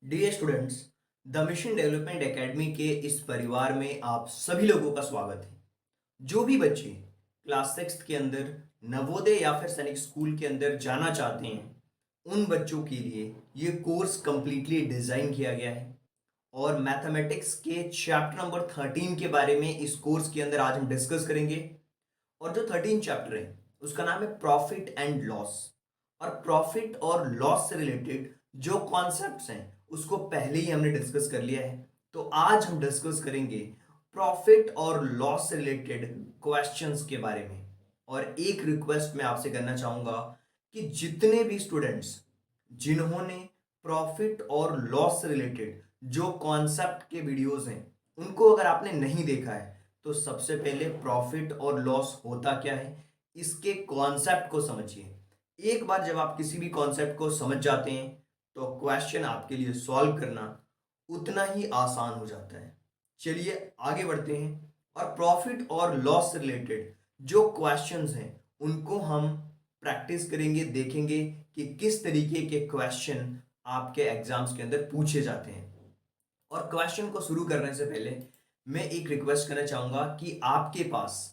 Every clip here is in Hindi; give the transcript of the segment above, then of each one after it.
Dear students, the mission development academy के इस परिवार में आप सभी लोगों का स्वागत है। जो भी बच्चे क्लास सिक्स के अंदर नवोदय या फिर सैनिक स्कूल के अंदर जाना चाहते हैं उन बच्चों के लिए ये कोर्स कंप्लीटली डिजाइन किया गया है। और मैथमेटिक्स के चैप्टर नंबर 13 के बारे में इस कोर्स के अंदर आज हम डिस्कस करेंगे। और जो 13 चैप्टर है उसका नाम है प्रॉफिट एंड लॉस। और प्रॉफिट और लॉस से रिलेटेड जो कॉन्सेप्ट्स हैं उसको पहले ही हमने डिस्कस कर लिया है। तो आज हम डिस्कस करेंगे प्रॉफिट और लॉस से रिलेटेड क्वेश्चंस के बारे में। और एक रिक्वेस्ट मैं आपसे करना चाहूंगा कि जितने भी स्टूडेंट्स जिन्होंने प्रॉफिट और लॉस से रिलेटेड जो कॉन्सेप्ट के वीडियोस हैं उनको अगर आपने नहीं देखा है तो सबसे पहले प्रॉफिट और लॉस होता क्या है इसके कॉन्सेप्ट को समझिए। एक बार जब आप किसी भी कॉन्सेप्ट को समझ जाते हैं तो क्वेश्चन आपके लिए सॉल्व करना उतना ही आसान हो जाता है। चलिए आगे बढ़ते हैं और प्रॉफिट और लॉस से रिलेटेड जो क्वेश्चंस हैं उनको हम प्रैक्टिस करेंगे, देखेंगे कि किस तरीके के क्वेश्चन आपके एग्जाम्स के अंदर पूछे जाते हैं। और क्वेश्चन को शुरू करने से पहले मैं एक रिक्वेस्ट करना चाहूंगा कि आपके पास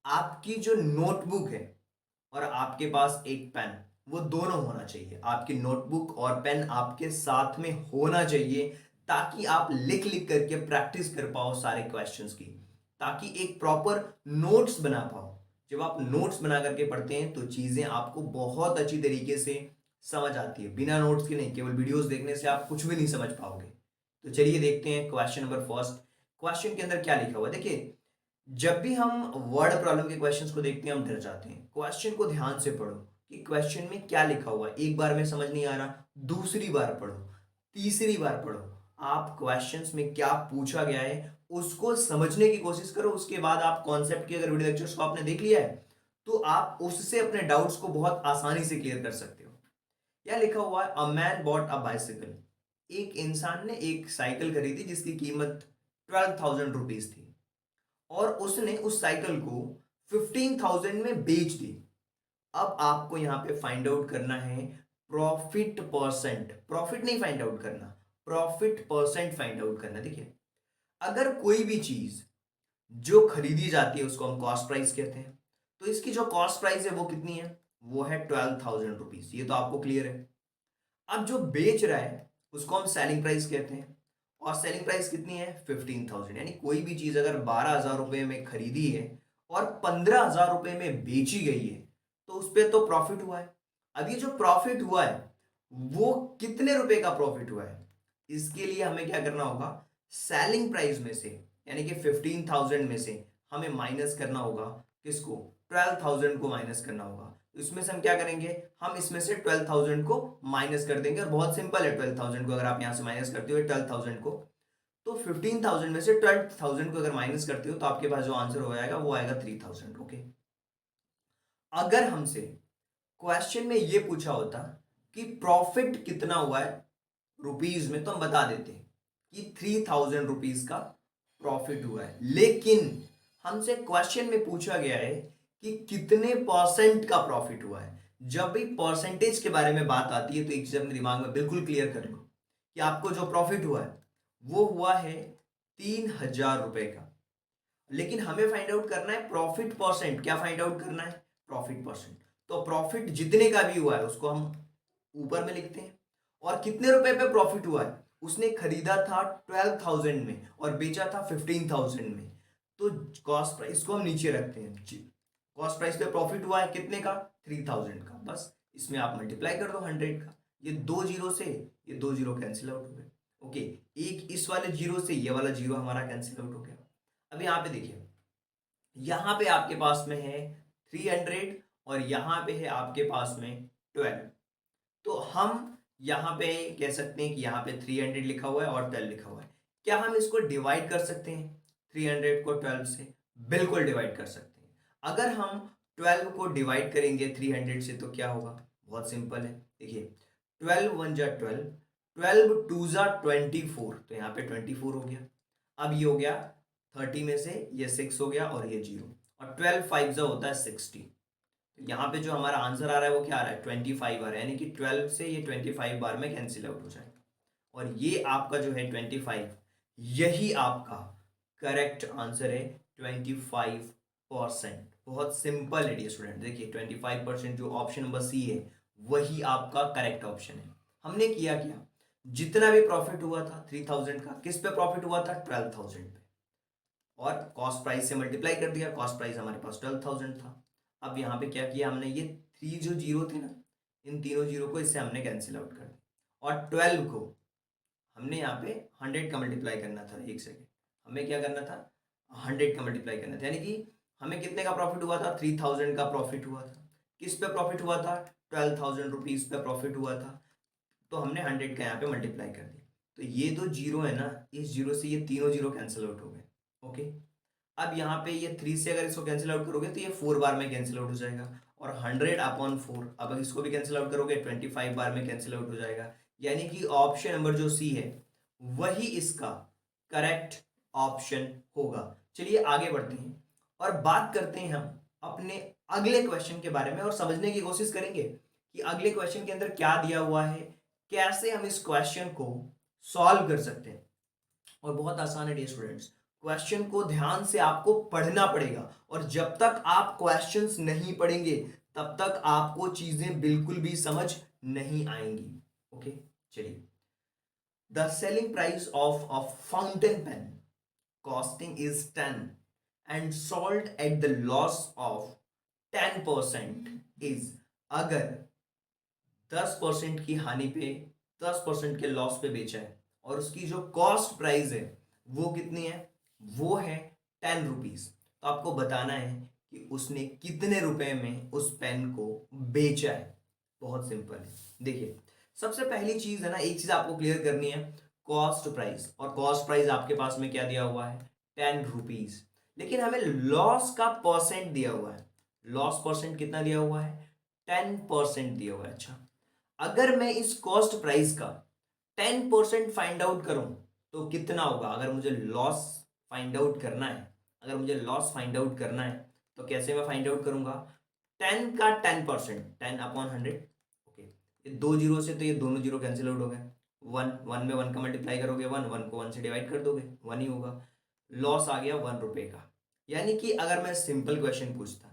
आपकी जो नोटबुक है और आपके पास एक पेन, वो दोनों होना चाहिए। आपकी नोटबुक और पेन आपके साथ में होना चाहिए ताकि आप लिख लिख करके प्रैक्टिस कर पाओ सारे क्वेश्चंस की, ताकि एक प्रॉपर नोट्स बना पाओ। जब आप नोट्स बना करके पढ़ते हैं तो चीजें आपको बहुत अच्छी तरीके से समझ आती है। बिना नोट्स के नहीं, केवल वीडियोस देखने से आप कुछ भी नहीं समझ पाओगे। तो चलिए देखते हैं क्वेश्चन नंबर फर्स्ट। क्वेश्चन के अंदर क्या लिखा हुआ है देखिए। जब भी हम वर्ड प्रॉब्लम के क्वेश्चंस को देखते हैं हम डर जाते हैं। क्वेश्चन को ध्यान से पढ़ो कि क्वेश्चन में क्या लिखा हुआ है। एक बार में समझ नहीं आ रहा, दूसरी बार पढ़ो, तीसरी बार पढ़ो। आप क्वेश्चंस में क्या पूछा गया है उसको समझने की कोशिश करो। उसके बाद आप कॉन्सेप्ट के अगर वीडियो लेक्चर्स को आपने देख लिया है तो आप उससे अपने डाउट्स को बहुत आसानी से क्लियर कर सकते हो। क्या लिखा हुआ है, a man bought a bicycle. एक इंसान ने एक साइकिल खरीदी जिसकी कीमत 12,000 रुपीज थी और उसने उस साइकिल को 15,000 में बेच दी। अब आपको यहां पे फाइंड आउट करना है प्रॉफिट परसेंट। प्रॉफिट नहीं फाइंड आउट करना, प्रॉफिट परसेंट फाइंड आउट करना। देखिए, अगर कोई भी चीज जो खरीदी जाती है उसको हम कॉस्ट प्राइस कहते हैं। तो इसकी जो कॉस्ट प्राइस है वो कितनी है, वो है 12,000 रुपीज। ये तो आपको क्लियर है। अब जो बेच रहा है उसको हम सेलिंग प्राइस कहते हैं और सेलिंग प्राइस कितनी है, 15,000। यानी कोई भी चीज अगर 12,000 रुपए में खरीदी है और 15,000 रुपए में बेची गई है तो उस पर तो प्रॉफिट हुआ है। अब ये जो प्रॉफिट हुआ है वो कितने रुपए का प्रॉफिट हुआ है, इसके लिए हमें क्या करना होगा, सेलिंग प्राइस में से यानी कि 15,000 में से हमें माइनस करना होगा। किसको, 12,000 को माइनस करना होगा। तो इसमें से हम क्या करेंगे, हम इसमें से 12,000 को माइनस कर देंगे। और बहुत सिंपल है, 12,000 को अगर आप यहां से माइनस करते हो 12,000 को, तो 15,000 में से 12,000 को अगर माइनस करते हो तो आपके पास जो आंसर हो जाएगा वो आएगा 3,000। ओके। अगर हमसे क्वेश्चन में ये पूछा होता कि प्रॉफिट कितना हुआ है रुपीज में, तो हम बता देते कि 3,000 रुपीज का प्रॉफिट हुआ है। लेकिन हमसे क्वेश्चन में पूछा गया है कि कितने परसेंट का प्रॉफिट हुआ है। जब भी परसेंटेज के बारे में बात आती है तो एक चीज अपने दिमाग में बिल्कुल क्लियर कर लो कि आपको जो प्रॉफिट हुआ है वो हुआ है 3,000 रुपए का। लेकिन हमें फाइंड आउट करना है प्रॉफिट परसेंट। क्या फाइंड आउट करना है, प्रॉफिट परसेंट। तो प्रॉफिट जितने का भी हुआ है उसको हम ऊपर में लिखते हैं। और कितने रुपए पे प्रॉफिट हुआ है, उसने खरीदा था 12,000 में और बेचा था 15,000 में। तो कॉस्ट प्राइस को हम नीचे रखते हैं। कॉस्ट प्राइस पे प्रॉफिट हुआ है कितने का, 3,000 का। बस इसमें आप मल्टीप्लाई कर दो 100 का। ये दो जीरो से ये दो जीरो कैंसिल आउट हो गए। ओके, एक इस वाले जीरो से ये वाला जीरो हमारा कैंसिल आउट हो गया। अब यहाँ पे देखिए, यहाँ पे आपके पास में है 300 और यहाँ पे है आपके पास में 12। तो हम यहाँ पे कह सकते हैं कि यहाँ पे 300 लिखा हुआ है और 12 लिखा हुआ है। क्या हम इसको डिवाइड कर सकते हैं 300 को 12 से? बिल्कुल डिवाइड कर सकते हैं। अगर हम 12 को डिवाइड करेंगे 300 से तो क्या होगा, बहुत सिंपल है। देखिए, 12 वन जा 12, 12 टू जा 24, तो यहाँ पे 24 हो गया। अब ये हो गया 30 में से ये 6 हो गया और ये जीरो, और 12 फाइव जा होता है 60। यहाँ पे जो हमारा आंसर आ रहा है वो क्या आ रहा है, 25 आ रहा है। यानी कि 12 से ये 25 बार में कैंसिल आउट हो जाएगा। और ये आपका जो है 25, यही आपका करेक्ट आंसर है 25%। बहुत सिंपल है डियर स्टूडेंट, देखिए 25% जो ऑप्शन नंबर सी है वही आपका करेक्ट ऑप्शन है। हमने किया क्या, जितना भी प्रॉफिट हुआ था 3000 का, किस पे प्रॉफिट हुआ था 12,000 पे, और कॉस्ट प्राइस से मल्टीप्लाई कर दिया, कॉस्ट प्राइस हमारे पास 12,000 था। अब यहाँ पे क्या किया हमने, ये 3 जो जीरो थे ना, इन तीनों जीरो को इससे हमने कैंसिल आउट कर दिया, और 12 को हमने यहाँ पे 100 का मल्टीप्लाई करना था। एक सेकेंड, हमें क्या करना था, 100 का मल्टीप्लाई करना था, यानी कि हमें कितने का प्रॉफिट हुआ था, 3000 का प्रॉफिट हुआ था। किस पे प्रॉफिट हुआ था, 12,000 रुपीज पे प्रॉफिट हुआ था। तो हमने 100 का यहाँ पे मल्टीप्लाई कर दिया, तो ये दो जीरो है ना, इस जीरो से ये तीनों जीरो कैंसिल आउट हो गए। ओके, अब यहाँ पे ये 3 से अगर इसको कैंसिल आउट करोगे तो ये 4 बार में कैंसिल आउट हो जाएगा, और 100/4, अब अगर इसको भी कैंसिल आउट करोगे 25 बार में कैंसिल आउट हो जाएगा। यानी कि ऑप्शन नंबर जो सी है वही इसका करेक्ट ऑप्शन होगा। चलिए आगे बढ़ते हैं और बात करते हैं हम अपने अगले क्वेश्चन के बारे में, और समझने की कोशिश करेंगे कि अगले क्वेश्चन के अंदर क्या दिया हुआ है, कैसे हम इस क्वेश्चन को सॉल्व कर सकते हैं। और बहुत आसान है डियर स्टूडेंट्स, क्वेश्चन को ध्यान से आपको पढ़ना पड़ेगा, और जब तक आप क्वेश्चंस नहीं पढ़ेंगे तब तक आपको चीजें बिल्कुल भी समझ नहीं आएंगी। ओके, चलिए, the selling price of a fountain pen costing is 10 and sold at the loss of 10% is, अगर 10% की हानि पे 10% के लॉस पे बेचा है और उसकी जो कॉस्ट प्राइस है वो कितनी है, वो है 10 रुपीज, तो आपको बताना है कि उसने कितने रुपए में उस पेन को बेचा है। बहुत सिंपल है, देखिए सबसे पहली चीज है ना, एक चीज आपको क्लियर करनी है, कॉस्ट प्राइस, और कॉस्ट प्राइस आपके पास में क्या दिया हुआ है 10 रुपीज, लेकिन हमें लॉस का परसेंट दिया हुआ है, लॉस परसेंट कितना दिया हुआ है 10% दिया हुआ है। अच्छा, अगर मैं इस कॉस्ट प्राइस का 10% फाइंड आउट करूं तो कितना होगा, अगर मुझे लॉस फाइंड आउट करना है, अगर मुझे लॉस फाइंड आउट करना है तो कैसे मैं फाइंड आउट करूंगा, 10 का 10%, 10/100। ओके, ये दो जीरो से तो ये दोनों जीरो कैंसिल आउट हो गए, वन वन में वन का मल्टीप्लाई करोगे, वन वन को वन से डिवाइड कर दोगे, वन ही होगा, लॉस आ गया 1 रुपए का। यानी कि अगर मैं सिंपल क्वेश्चन पूछता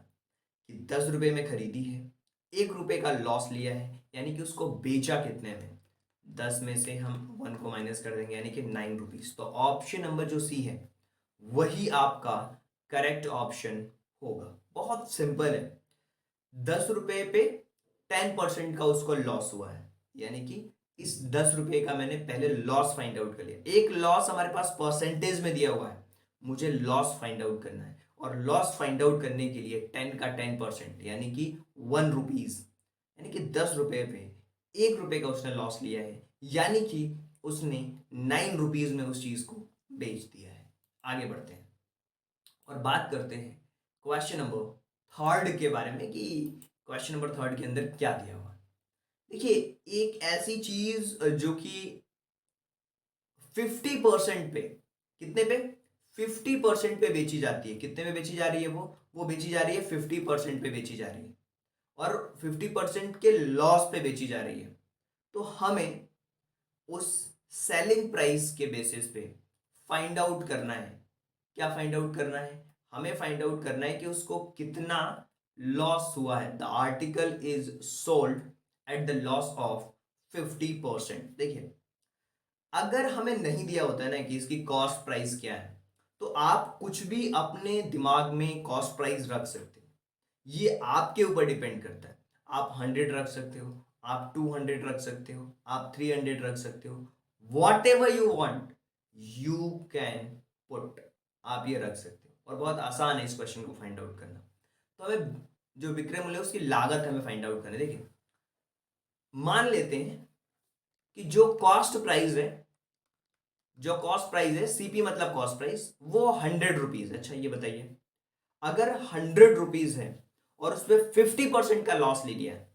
कि 10 रुपए में खरीदी है, 1 रुपए का लॉस लिया है, यानी कि उसको बेचा कितने में, 10 में से हम 1 को माइनस कर देंगे, यानी कि 9 रुपीज, तो ऑप्शन नंबर जो सी है वही आपका करेक्ट ऑप्शन होगा। बहुत सिंपल है, 10 रुपए पे 10% का उसको लॉस हुआ है, यानी कि इस 10 रुपए का मैंने पहले लॉस फाइंड आउट कर लिया, एक लॉस हमारे पास परसेंटेज में दिया हुआ है, मुझे लॉस फाइंड आउट करना है, और लॉस फाइंड आउट करने के लिए 10 का 10% यानी कि 1 रुपीज, यानी कि 10 रुपए पे 1 रुपए का उसने लॉस लिया है, यानी कि उसने 9 रुपीज में उस चीज को बेच दिया है। आगे बढ़ते हैं और बात करते हैं क्वेश्चन नंबर थर्ड के बारे में, कि क्वेश्चन नंबर थर्ड के अंदर क्या दिया हुआ है। देखिए, एक ऐसी चीज जो कि 50% पे, कितने पे 50% पे बेची जाती है, कितने पे बेची जा रही है, वो बेची जा रही है 50% पे बेची जा रही है, और 50% के लॉस पे बेची जा रही है, तो हमें उस सेलिंग प्राइस के बेसिस पे फाइंड आउट करना है। क्या फाइंड आउट करना है, हमें फाइंड आउट करना है कि उसको कितना लॉस हुआ है, the article is sold at the loss of 50%। देखिए, अगर हमें नहीं दिया होता है ना कि इसकी कॉस्ट प्राइस क्या है, तो आप कुछ भी अपने दिमाग में कॉस्ट प्राइस रख सकते हो, ये आपके ऊपर डिपेंड करता है। आप 100 रख सकते हो, आप 200 रख सकते हो, आप 300 रख सकते हो, what ever you want you can put, आप ये रख सकते हो, और बहुत आसान है इस क्वेश्चन को फाइंड आउट करना। तो हमें जो विक्रय मूल्य है उसकी लागत हमें फाइंड आउट करनी है। देखिए, मान लेते हैं कि जो कॉस्ट प्राइस है, जो कॉस्ट प्राइस है, सीपी मतलब कॉस्ट प्राइस, वो 100 रुपीज। अच्छा, ये बताइए, अगर 100 रुपीज है और उस पर 50% का लॉस ले लिया है,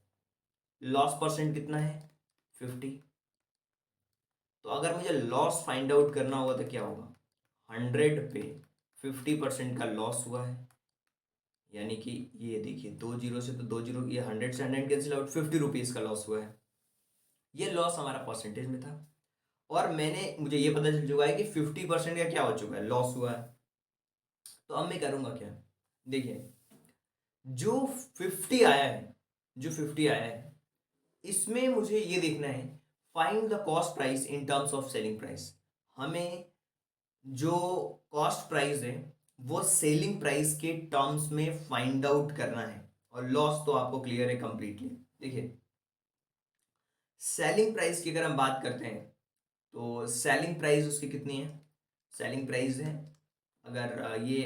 लॉस परसेंट कितना है 50, तो अगर मुझे लॉस फाइंड आउट करना होगा तो क्या होगा, 100 पे 50% का लॉस हुआ है, यानी कि ये देखिए दो जीरो से तो दो जीरो, ये 100 से 100 कैंसिल आउट, 50 रुपीज का लॉस हुआ है, ये लॉस हमारा परसेंटेज में था। और मुझे ये पता चल चुका है कि 50% का क्या हो चुका है, लॉस हुआ है। तो अब मैं करूंगा क्या, देखिए जो 50 आया है, जो 50 आया है इसमें मुझे ये देखना है, find the cost price in terms of selling price. हमें जो कॉस्ट प्राइस है वो सेलिंग प्राइस के टर्म्स में फाइंड आउट करना है। और लॉस तो आपको क्लियर है कंप्लीटली। देखिए सेलिंग प्राइस की अगर हम बात करते हैं तो सेलिंग प्राइस उसकी कितनी है, सेलिंग प्राइस है, अगर ये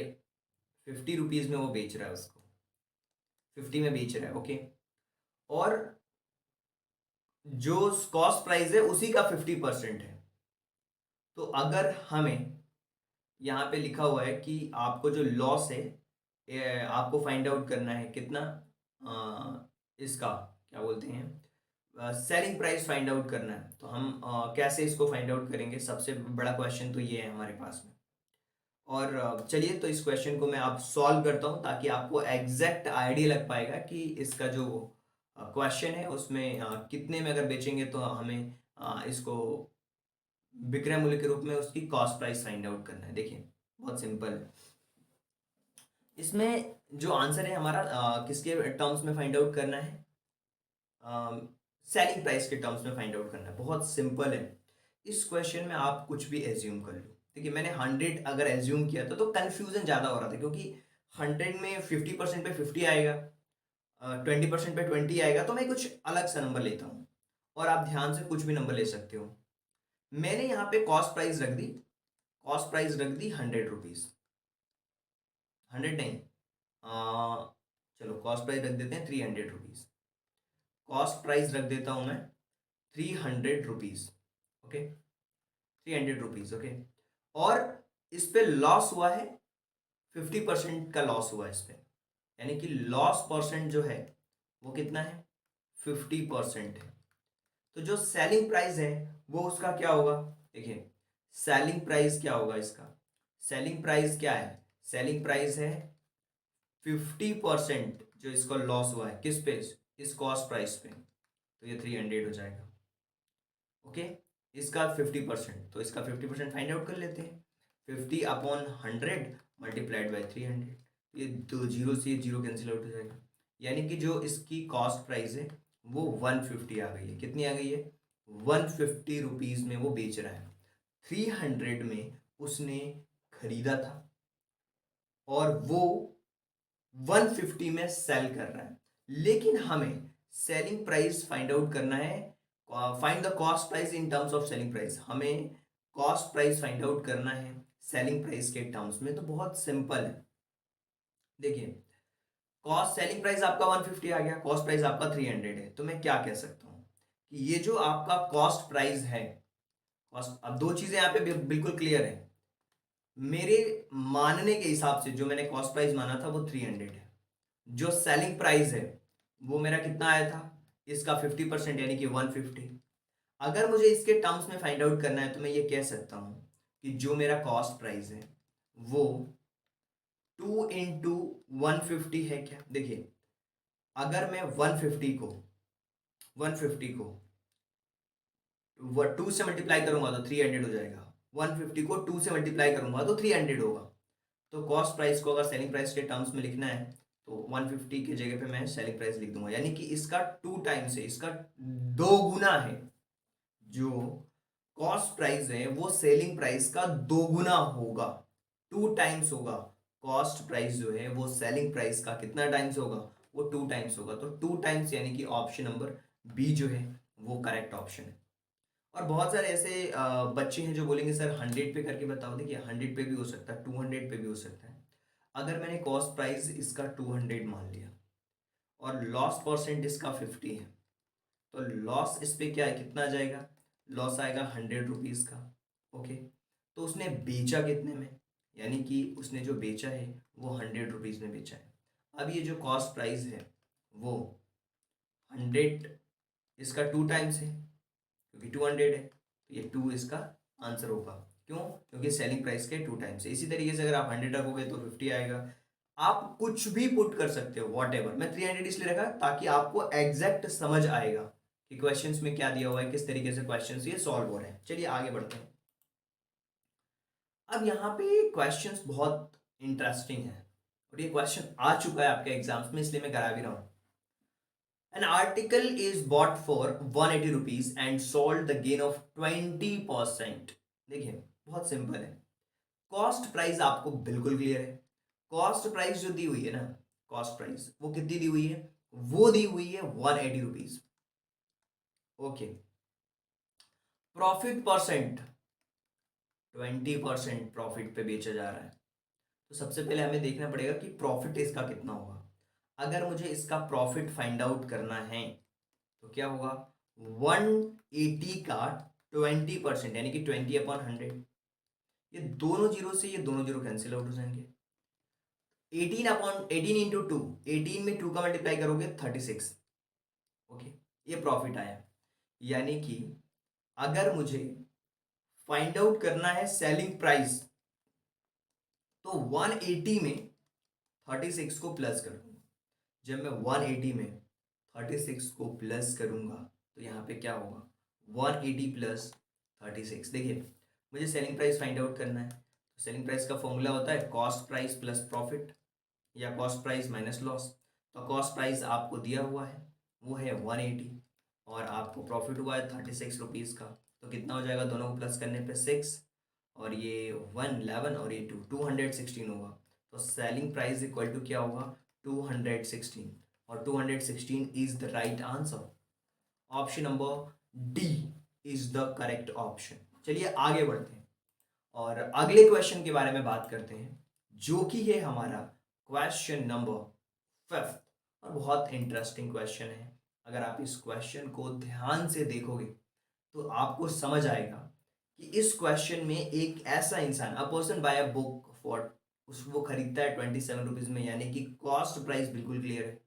50 रुपीज में वो बेच रहा है, उसको 50 में बेच रहा है, ओके। और जो कॉस्ट प्राइस है उसी का 50% है। तो अगर हमें यहाँ पे लिखा हुआ है कि आपको जो लॉस है आपको फाइंड आउट करना है कितना, इसका क्या बोलते हैं, सेलिंग प्राइस फाइंड आउट करना है। तो हम कैसे इसको फाइंड आउट करेंगे, सबसे बड़ा क्वेश्चन तो ये है हमारे पास में। और चलिए तो इस क्वेश्चन को मैं अब सॉल्व करता हूँ ताकि आपको एग्जैक्ट आइडिया लग पाएगा कि इसका जो क्वेश्चन है उसमें कितने में अगर बेचेंगे तो हमें इसको विक्रय मूल्य के रूप में उसकी कॉस्ट प्राइस फाइंड आउट करना है। देखिए बहुत सिंपल है। इसमें जो आंसर है हमारा किसके टर्म्स में फाइंड आउट करना है, सेलिंग प्राइस के टर्म्स में फाइंड आउट करना है। बहुत सिंपल है। इस क्वेश्चन में आप कुछ भी एज्यूम कर लो। देखिए मैंने 100 अगर एज्यूम किया था तो कंफ्यूजन ज़्यादा हो रहा था, क्योंकि 100 में 50% पे 50 आएगा, 20% पे 20 आएगा, तो मैं कुछ अलग सा नंबर लेता हूँ। और आप ध्यान से कुछ भी नंबर ले सकते हो। मैंने यहाँ पे कॉस्ट प्राइस रख दी, कॉस्ट प्राइस रख दी 100 रुपीज़, 100 नहीं, चलो कॉस्ट प्राइस रख देते हैं 300 रुपीज़। कॉस्ट प्राइस रख देता हूँ मैं 300 रुपीज़, ओके, 300 रुपीज़, ओके। और इस पे लॉस हुआ है, 50% का लॉस हुआ है इस पे, यानी कि लॉस परसेंट जो है वो कितना है, 50% है। तो जो सेलिंग प्राइस है वो उसका क्या होगा, देखिए सेलिंग प्राइस क्या होगा इसका, सेलिंग प्राइस क्या है, सेलिंग प्राइस है 50% जो इसका लॉस हुआ है किस पे, इस कॉस्ट प्राइस पे, तो ये 300 हो जाएगा, ओके। इसका 50%, तो इसका 50% फाइंड आउट कर लेते हैं। 50/100 मल्टीप्लाइड बाई 300, ये दो जीरो से जीरो कैंसिल आउट हो जाएगा। यानी कि जो इसकी कॉस्ट प्राइस है वो 150 आ गई है। कितनी आ गई है, 150 रुपीज़ में वो बेच रहा है। 300 में उसने खरीदा था और वो 150 में सेल कर रहा है। लेकिन हमें सेलिंग प्राइस फाइंड आउट करना है, find the cost price in terms of selling price. हमें कॉस्ट प्राइस फाइंड आउट करना है सेलिंग प्राइस के टर्म्स में। तो बहुत सिंपल है। देखिए कॉस्ट सेलिंग प्राइस आपका 150 आ गया, कॉस्ट प्राइस आपका 300 है। तो मैं क्या कह सकता हूं कि ये जो आपका कॉस्ट प्राइस है, कॉस्ट, अब दो चीजें यहाँ पे बिल्कुल क्लियर है। मेरे मानने के हिसाब से जो मैंने कॉस्ट प्राइस माना था वो 300 है। जो सेलिंग प्राइस है वो मेरा कितना आया था, इसका 50% यानी कि 150। अगर मुझे इसके टर्म्स में फाइंड आउट करना है तो मैं ये कह सकता हूं कि जो मेरा कॉस्ट प्राइस है वो 2 × 150 है क्या। देखिए अगर मैं 150 को 2 से मल्टीप्लाई करूंगा तो 300 हो जाएगा, 150 को 2 से मल्टीप्लाई करूंगा तो 300 होगा। तो कॉस्ट प्राइस को अगर सेलिंग प्राइस के टर्म्स में लिखना है तो 150 की जगह पे मैं सेलिंग प्राइस लिख दूंगा, यानी कि इसका 2 टाइम्स है, इसका 2 गुना है। जो कॉस्ट प्राइस है वो सेलिंग प्राइस का 2 गुना होगा, 2 टाइम्स होगा। कॉस्ट प्राइस जो है वो सेलिंग प्राइस का कितना टाइम्स होगा, वो 2 टाइम्स होगा। तो 2 टाइम्स यानी कि ऑप्शन नंबर बी जो है वो करेक्ट ऑप्शन है। और बहुत सारे ऐसे बच्चे हैं जो बोलेंगे सर 100 पे करके बताओ। देखिए 100 पे भी हो सकता है, 200 पे भी हो सकता है। अगर मैंने कॉस्ट प्राइस इसका 200 मान लिया और लॉस परसेंट इसका 50 है, तो लॉस इस पे क्या है, कितना आ जाएगा, लॉस आएगा 100 रुपीज़ का, ओके। तो उसने बेचा कितने में, यानी कि उसने जो बेचा है वो 100 रुपीज़ में बेचा है। अब ये जो कॉस्ट प्राइस है वो 100, इसका 2 टाइम्स है क्योंकि 200 है, तो ये 2 इसका आंसर होगा। क्यों, क्योंकि सेलिंग प्राइस के 2 टाइम्स है। इसी तरीके से अगर आप 100 रखोगे तो 50 आएगा। आप कुछ भी पुट कर सकते हो, वॉट एवर। मैं 300 इसलिए रखा ताकि आपको एग्जैक्ट समझ आएगा कि क्वेश्चंस में क्या दिया हुआ है, किस तरीके से क्वेश्चंस ये सॉल्व हो रहे हैं। चलिए आगे बढ़ते हैं। अब यहाँ पे क्वेश्चंस बहुत इंटरेस्टिंग है और ये क्वेश्चन आ चुका है आपके एग्जाम्स में, इसलिए मैं करा भी रहा हूँ। An article is bought for 180 rupees and sold the gain of 20%। देखिए बहुत सिंपल है। कॉस्ट प्राइस आपको बिल्कुल क्लियर है। कॉस्ट प्राइस जो दी हुई है ना, कॉस्ट प्राइस वो कितनी दी हुई है, वो दी हुई है 180 rupees. Okay. Profit percent 20% profit पे बेचा जा रहा है। तो सबसे पहले हमें देखना पड़ेगा कि प्रॉफिट इसका कितना होगा। अगर मुझे इसका प्रॉफिट फाइंड आउट करना है तो क्या होगा, 180 का 20% यानी कि 20/100। ये दोनों जीरो से ये दोनों जीरो कैंसिल आउट हो जाएंगे। 18 इंटू टू, 18 में 2 का मल्टीप्लाई करोगे 36। ओके, ये प्रॉफिट आया। यानी कि अगर मुझे फाइंड आउट करना है सेलिंग प्राइस तो 180 में 36 को प्लस कर दूंगा। जब मैं 180 में 36 को प्लस करूंगा तो यहाँ पे क्या होगा, 180 प्लस 36। देखिए मुझे सेलिंग प्राइस फाइंड आउट करना है तो सेलिंग प्राइस का फॉर्मूला होता है कॉस्ट प्राइस प्लस प्रॉफिट या कॉस्ट प्राइस माइनस लॉस। तो कॉस्ट प्राइस आपको दिया हुआ है वो है 180 और आपको प्रॉफिट हुआ है 36 रुपीज़ का। तो कितना हो जाएगा, दोनों को प्लस करने पे 6 और ये 111 और ये 216 होगा। तो सेलिंग प्राइस इक्वल टू क्या होगा, 216 और 216 is the right answer. Option number D is the correct option. चलिए आगे बढ़ते हैं और अगले क्वेश्चन के बारे में बात करते हैं जो कि है हमारा क्वेश्चन नंबर 5th। और बहुत इंटरेस्टिंग क्वेश्चन है। अगर आप इस क्वेश्चन को ध्यान से देखोगे तो आपको समझ आएगा कि इस क्वेश्चन में एक ऐसा इंसान, a person by a book for, उस वो खरीदता है 27 रुपीज में, यानी कि कॉस्ट प्राइस बिल्कुल क्लियर है,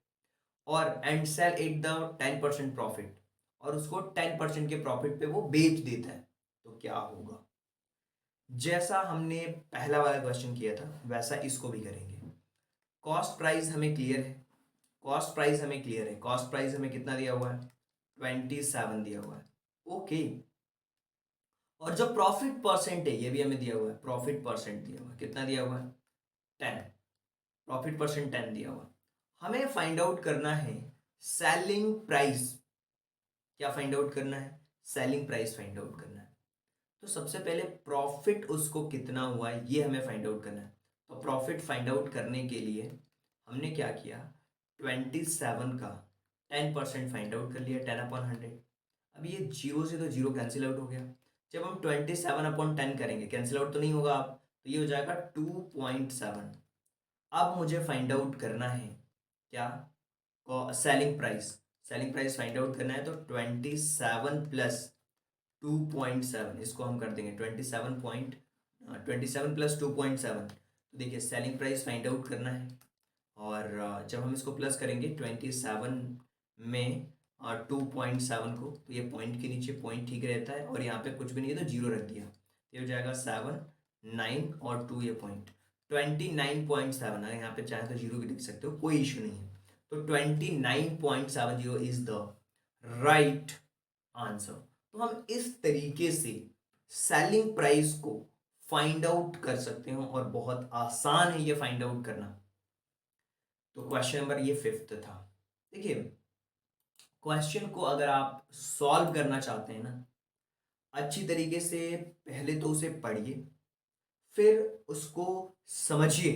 और and sell it the 10% profit, और उसको 10% के प्रॉफिट पे वो बेच देता है। तो क्या होगा, जैसा हमने पहला वाला क्वेश्चन किया था वैसा इसको भी करेंगे। कॉस्ट प्राइस हमें क्लियर है, कॉस्ट प्राइस हमें क्लियर है, कॉस्ट प्राइस हमें कितना दिया हुआ है, 27 दिया हुआ है। ओके, और जो प्रॉफिट परसेंट है ये भी हमें दिया हुआ है, प्रॉफिट परसेंट दिया हुआ है, कितना दिया हुआ है, 10। प्रॉफिट परसेंट 10 दिया हुआ है। हमें फाइंड आउट करना है सेलिंग प्राइस। क्या फाइंड आउट करना है, सेलिंग प्राइस फाइंड आउट करना है। तो सबसे पहले प्रॉफिट उसको कितना हुआ है ये हमें फाइंड आउट करना है। तो प्रॉफिट फाइंड आउट करने के लिए हमने क्या किया, 27 का 10% फाइंड आउट कर लिया, 10/100। अब ये जीरो से तो जीरो कैंसिल आउट हो गया। जब हम 27/10 करेंगे, कैंसिल आउट तो नहीं होगा आप, तो ये हो जाएगा 2.7। अब मुझे फाइंड आउट करना है क्या, selling price. Selling price find out करना है तो 27 प्लस 2.7, इसको हम कर देंगे 27 प्लस 2.7। तो देखिए सेलिंग प्राइस फाइंड आउट करना है और जब हम इसको प्लस करेंगे 27 में 2.7 को, तो ये पॉइंट के नीचे पॉइंट ठीक रहता है और यहाँ पे कुछ भी नहीं है तो जीरो रख दिया, ये हो जाएगा 7, 9 और 2 ये पॉइंट 29.7। अगर यहाँ पे चाहे तो जीरो भी लिख सकते हो, कोई इशू नहीं है। तो 29.70 इज द राइट आंसर। तो हम इस तरीके से सेलिंग प्राइस को फाइंड आउट कर सकते हो और बहुत आसान है ये फाइंड आउट करना। तो क्वेश्चन नंबर ये 5th था। देखिए क्वेश्चन को अगर आप सॉल्व करना चाहते हैं ना अच्छी तरीके से, पहले तो उसे पढ़िए, फिर उसको समझिए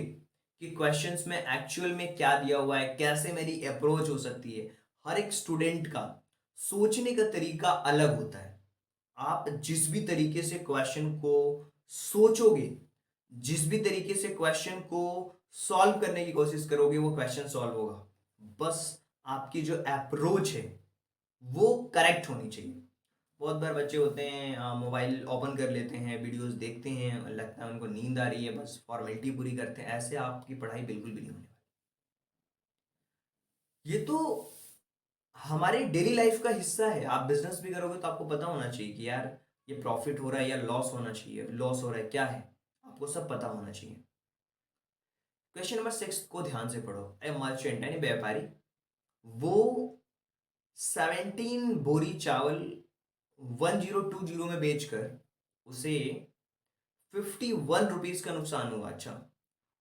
कि क्वेश्चंस में एक्चुअल में क्या दिया हुआ है, कैसे मेरी अप्रोच हो सकती है। हर एक स्टूडेंट का सोचने का तरीका अलग होता है। आप जिस भी तरीके से क्वेश्चन को सोचोगे, जिस भी तरीके से क्वेश्चन को सॉल्व करने की कोशिश करोगे, वो क्वेश्चन सॉल्व होगा। बस आपकी जो अप्रोच है वो करेक्ट होनी चाहिए। बहुत बार बच्चे होते हैं मोबाइल ओपन कर लेते हैं, वीडियोस देखते हैं, लगता है उनको नींद आ रही है, बस फॉर्मेलिटी पूरी करते हैं। ऐसे आपकी पढ़ाई बिल्कुल भी नहीं होने वाली। ये तो हमारे डेली लाइफ का हिस्सा है। आप बिजनेस भी करोगे तो आपको पता होना चाहिए कि यार ये प्रॉफिट हो रहा है या लॉस होना चाहिए, लॉस हो रहा है क्या है, आपको सब पता होना चाहिए। क्वेश्चन नंबर 6 को ध्यान से पढ़ो। ए मर्चेंट यानी व्यापारी, वो 17 बोरी चावल 1020 में बेचकर उसे 51 रुपीज का नुकसान हुआ। अच्छा,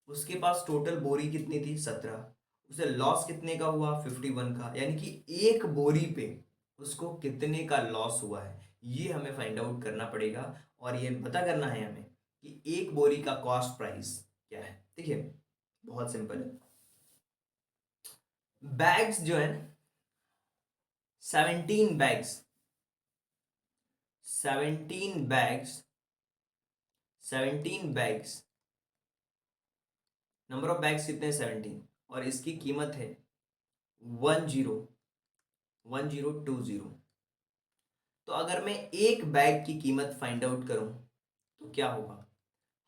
उसके पास टोटल बोरी कितनी थी? 17। उसे लॉस कितने का हुआ? 51 का। यानी कि एक बोरी पे उसको कितने का लॉस हुआ है, ये हमें फाइंड आउट करना पड़ेगा। और ये पता करना है हमें कि एक बोरी का कॉस्ट प्राइस क्या है। देखिए, बहुत सिंपल है। बैग्स जो है 17 bags, 17 bags, 17 bags, number of bags कितने हैं? 17। और इसकी कीमत है 1020। तो अगर मैं एक बैग की कीमत फाइंड आउट करूं तो क्या होगा?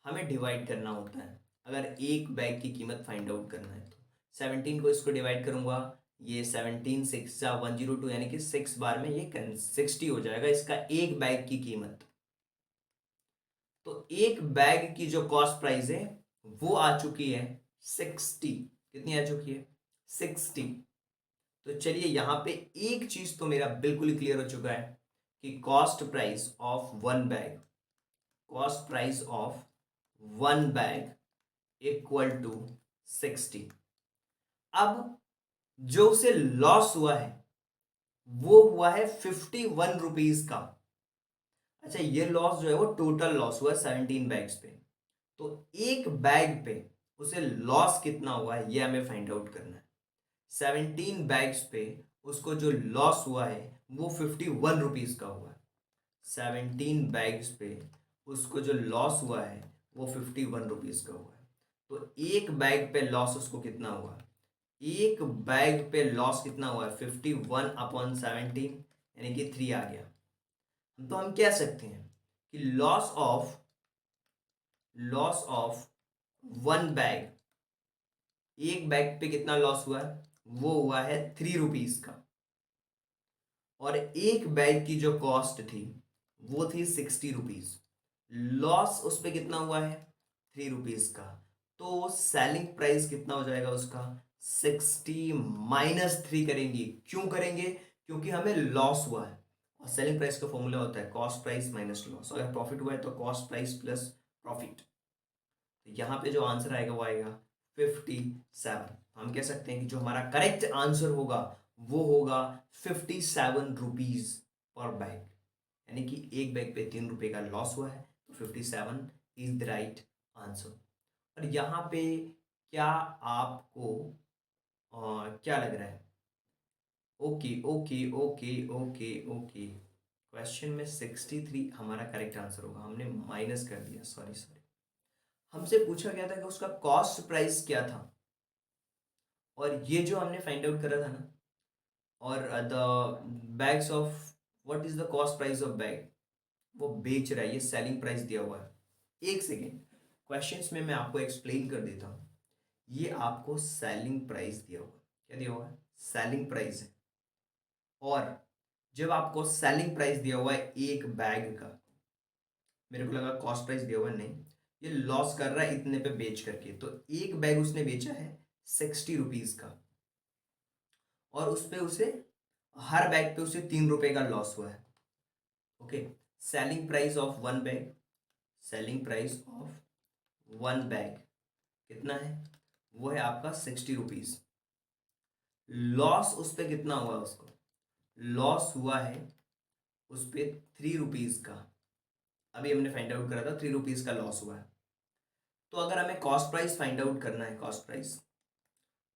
हमें डिवाइड करना होता है। अगर एक बैग की कीमत फाइंड आउट करना है तो 17 को इसको डिवाइड करूंगा, ये 17 6 जा 102, यानी कि 6 बार में ये 60 हो जाएगा इसका एक बैग की कीमत। तो एक बैग की जो कॉस्ट प्राइस है वो आ चुकी है 60। कितनी आ चुकी है? 60। तो चलिए, यहां पे एक चीज तो मेरा बिल्कुल क्लियर हो चुका है कि cost price of one bag, cost price of one bag equal to 60। अब जो उसे लॉस हुआ है वो हुआ है 51 रुपीज का। अच्छा, ये लॉस जो है वो टोटल लॉस हुआ है 17 बैग्स पे। तो एक बैग पे उसे लॉस कितना हुआ है ये हमें फाइंड आउट करना है। 17 बैग्स पे उसको जो लॉस हुआ है वो 51 रुपीज का हुआ है। 17 बैग्स पे उसको जो लॉस हुआ है वो 51 रुपीज का हुआ है। तो एक बैग पे लॉस उसको कितना हुआ? एक बैग पे लॉस कितना हुआ है? 51/17, यानी कि 3 आ गया। तो हम कह सकते हैं कि लॉस ऑफ वन बैग, एक बैग पे कितना लॉस हुआ है? वो हुआ है 3 रुपीज का। और एक बैग की जो कॉस्ट थी वो थी 60 रुपीज। लॉस उस पे कितना हुआ है? 3 रुपीज का। तो सेलिंग प्राइस कितना हो जाएगा उसका? 60 -3 करेंगे। क्यों करेंगे? क्योंकि हमें लॉस हुआ है और सेलिंग प्राइस का फॉर्मूला होता है कॉस्ट प्राइस माइनस लॉस। अगर प्रॉफिट हुआ है तो कॉस्ट प्राइस प्लस प्रॉफिट। तो यहाँ पे जो आंसर आएगा वो आएगा 57। हम कह सकते हैं कि जो हमारा करेक्ट आंसर होगा वो होगा 57 रुपीज पर बैग। यानी कि एक बैग पे 3 रुपए का लॉस हुआ है, तो 57 इज द राइट आंसर। और यहाँ पे क्या आपको क्या लग रहा है? Okay okay okay okay okay, question में 63 हमारा करेक्ट आंसर होगा, हमने माइनस कर दिया, सॉरी सॉरी। हमसे पूछा गया था कि उसका कॉस्ट प्राइस क्या था, और ये जो हमने फाइंड आउट करा था ना, और the bags of what is the cost price of bag, वो बेच रहा है, ये सेलिंग प्राइस दिया हुआ है। एक सेकेंड, क्वेश्चंस में मैं आपको एक्सप्लेन कर देता हूँ। ये आपको सेलिंग प्राइस दिया हुआ है। क्या दिया हुआ है? सेलिंग प्राइस है। और जब आपको सेलिंग प्राइस दिया हुआ है एक बैग का, मेरे को लगा कॉस्ट प्राइस दिया हुआ है, नहीं, ये लॉस कर रहा है इतने पे बेच करके। तो एक बैग उसने बेचा है 60 रुपीज का, और उस पे उसे हर बैग पे उसे 3 रुपए का लॉस हुआ है। Okay, selling price of one bag, selling price of one bag कितना है? वो है आपका 60 रुपीज। लॉस उस पर कितना हुआ? उसको लॉस हुआ है उस पर 3 रुपीज का। अभी हमने फाइंड आउट करा था 3 रुपीज का लॉस हुआ है। तो अगर हमें कॉस्ट प्राइस फाइंड आउट करना है, कॉस्ट प्राइस,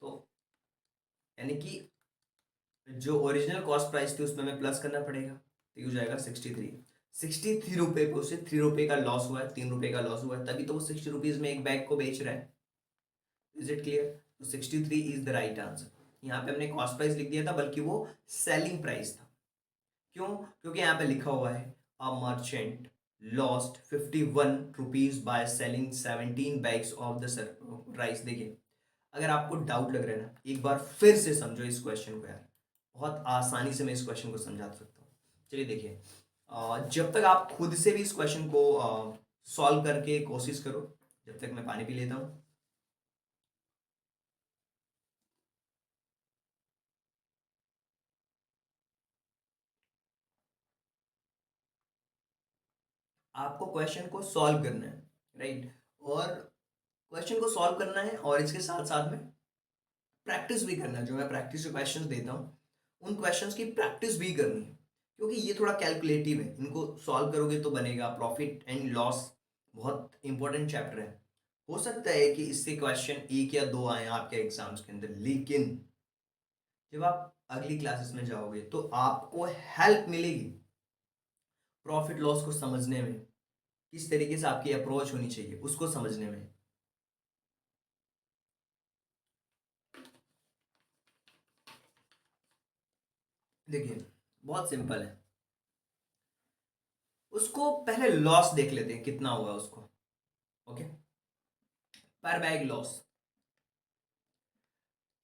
तो यानी कि जो ओरिजिनल कॉस्ट प्राइस थी उसमें हमें प्लस करना पड़ेगा, तो ये हो जाएगा 63 रुपए पे उसे 3 रुपए का लॉस हुआ है, 3 रुपए का लॉस हुआ है, तभी तो वो 60 रुपीज में एक बैग को बेच रहा है। Is it clear? तो 63 इज द राइट आंसर। यहाँ पे हमने कॉस्ट प्राइस लिख दिया था, बल्कि वो सेलिंग प्राइस था। क्यों? क्योंकि यहाँ पे लिखा हुआ है a merchant lost 51 rupees by selling 17 bags of the rice. देखिए, अगर आपको डाउट लग रहा है ना, एक बार फिर से समझो इस क्वेश्चन को यार, बहुत आसानी से मैं इस क्वेश्चन को समझा सकता हूँ। चलिए देखिए, जब तक आप खुद से भी इस क्वेश्चन को सॉल्व करके कोशिश करो, जब तक मैं पानी पी लेता हूँ। आपको क्वेश्चन को सॉल्व करना है, राइट। और क्वेश्चन को सॉल्व करना है और इसके साथ साथ में प्रैक्टिस भी करना है। जो मैं प्रैक्टिस के क्वेश्चंस देता हूँ उन क्वेश्चंस की प्रैक्टिस भी करनी है, क्योंकि ये थोड़ा कैलकुलेटिव है। इनको सॉल्व करोगे तो बनेगा। प्रॉफिट एंड लॉस बहुत इंपॉर्टेंट चैप्टर है। हो सकता है कि इससे क्वेश्चन एक या दो आए आपके एग्जाम्स के अंदर, लेकिन जब आप अगली क्लासेस में जाओगे तो आपको हेल्प मिलेगी प्रॉफिट लॉस को समझने में, किस तरीके से आपकी अप्रोच होनी चाहिए उसको समझने में। देखिए बहुत सिंपल है। उसको पहले लॉस देख लेते हैं कितना हुआ उसको। ओके, पर बैग लॉस,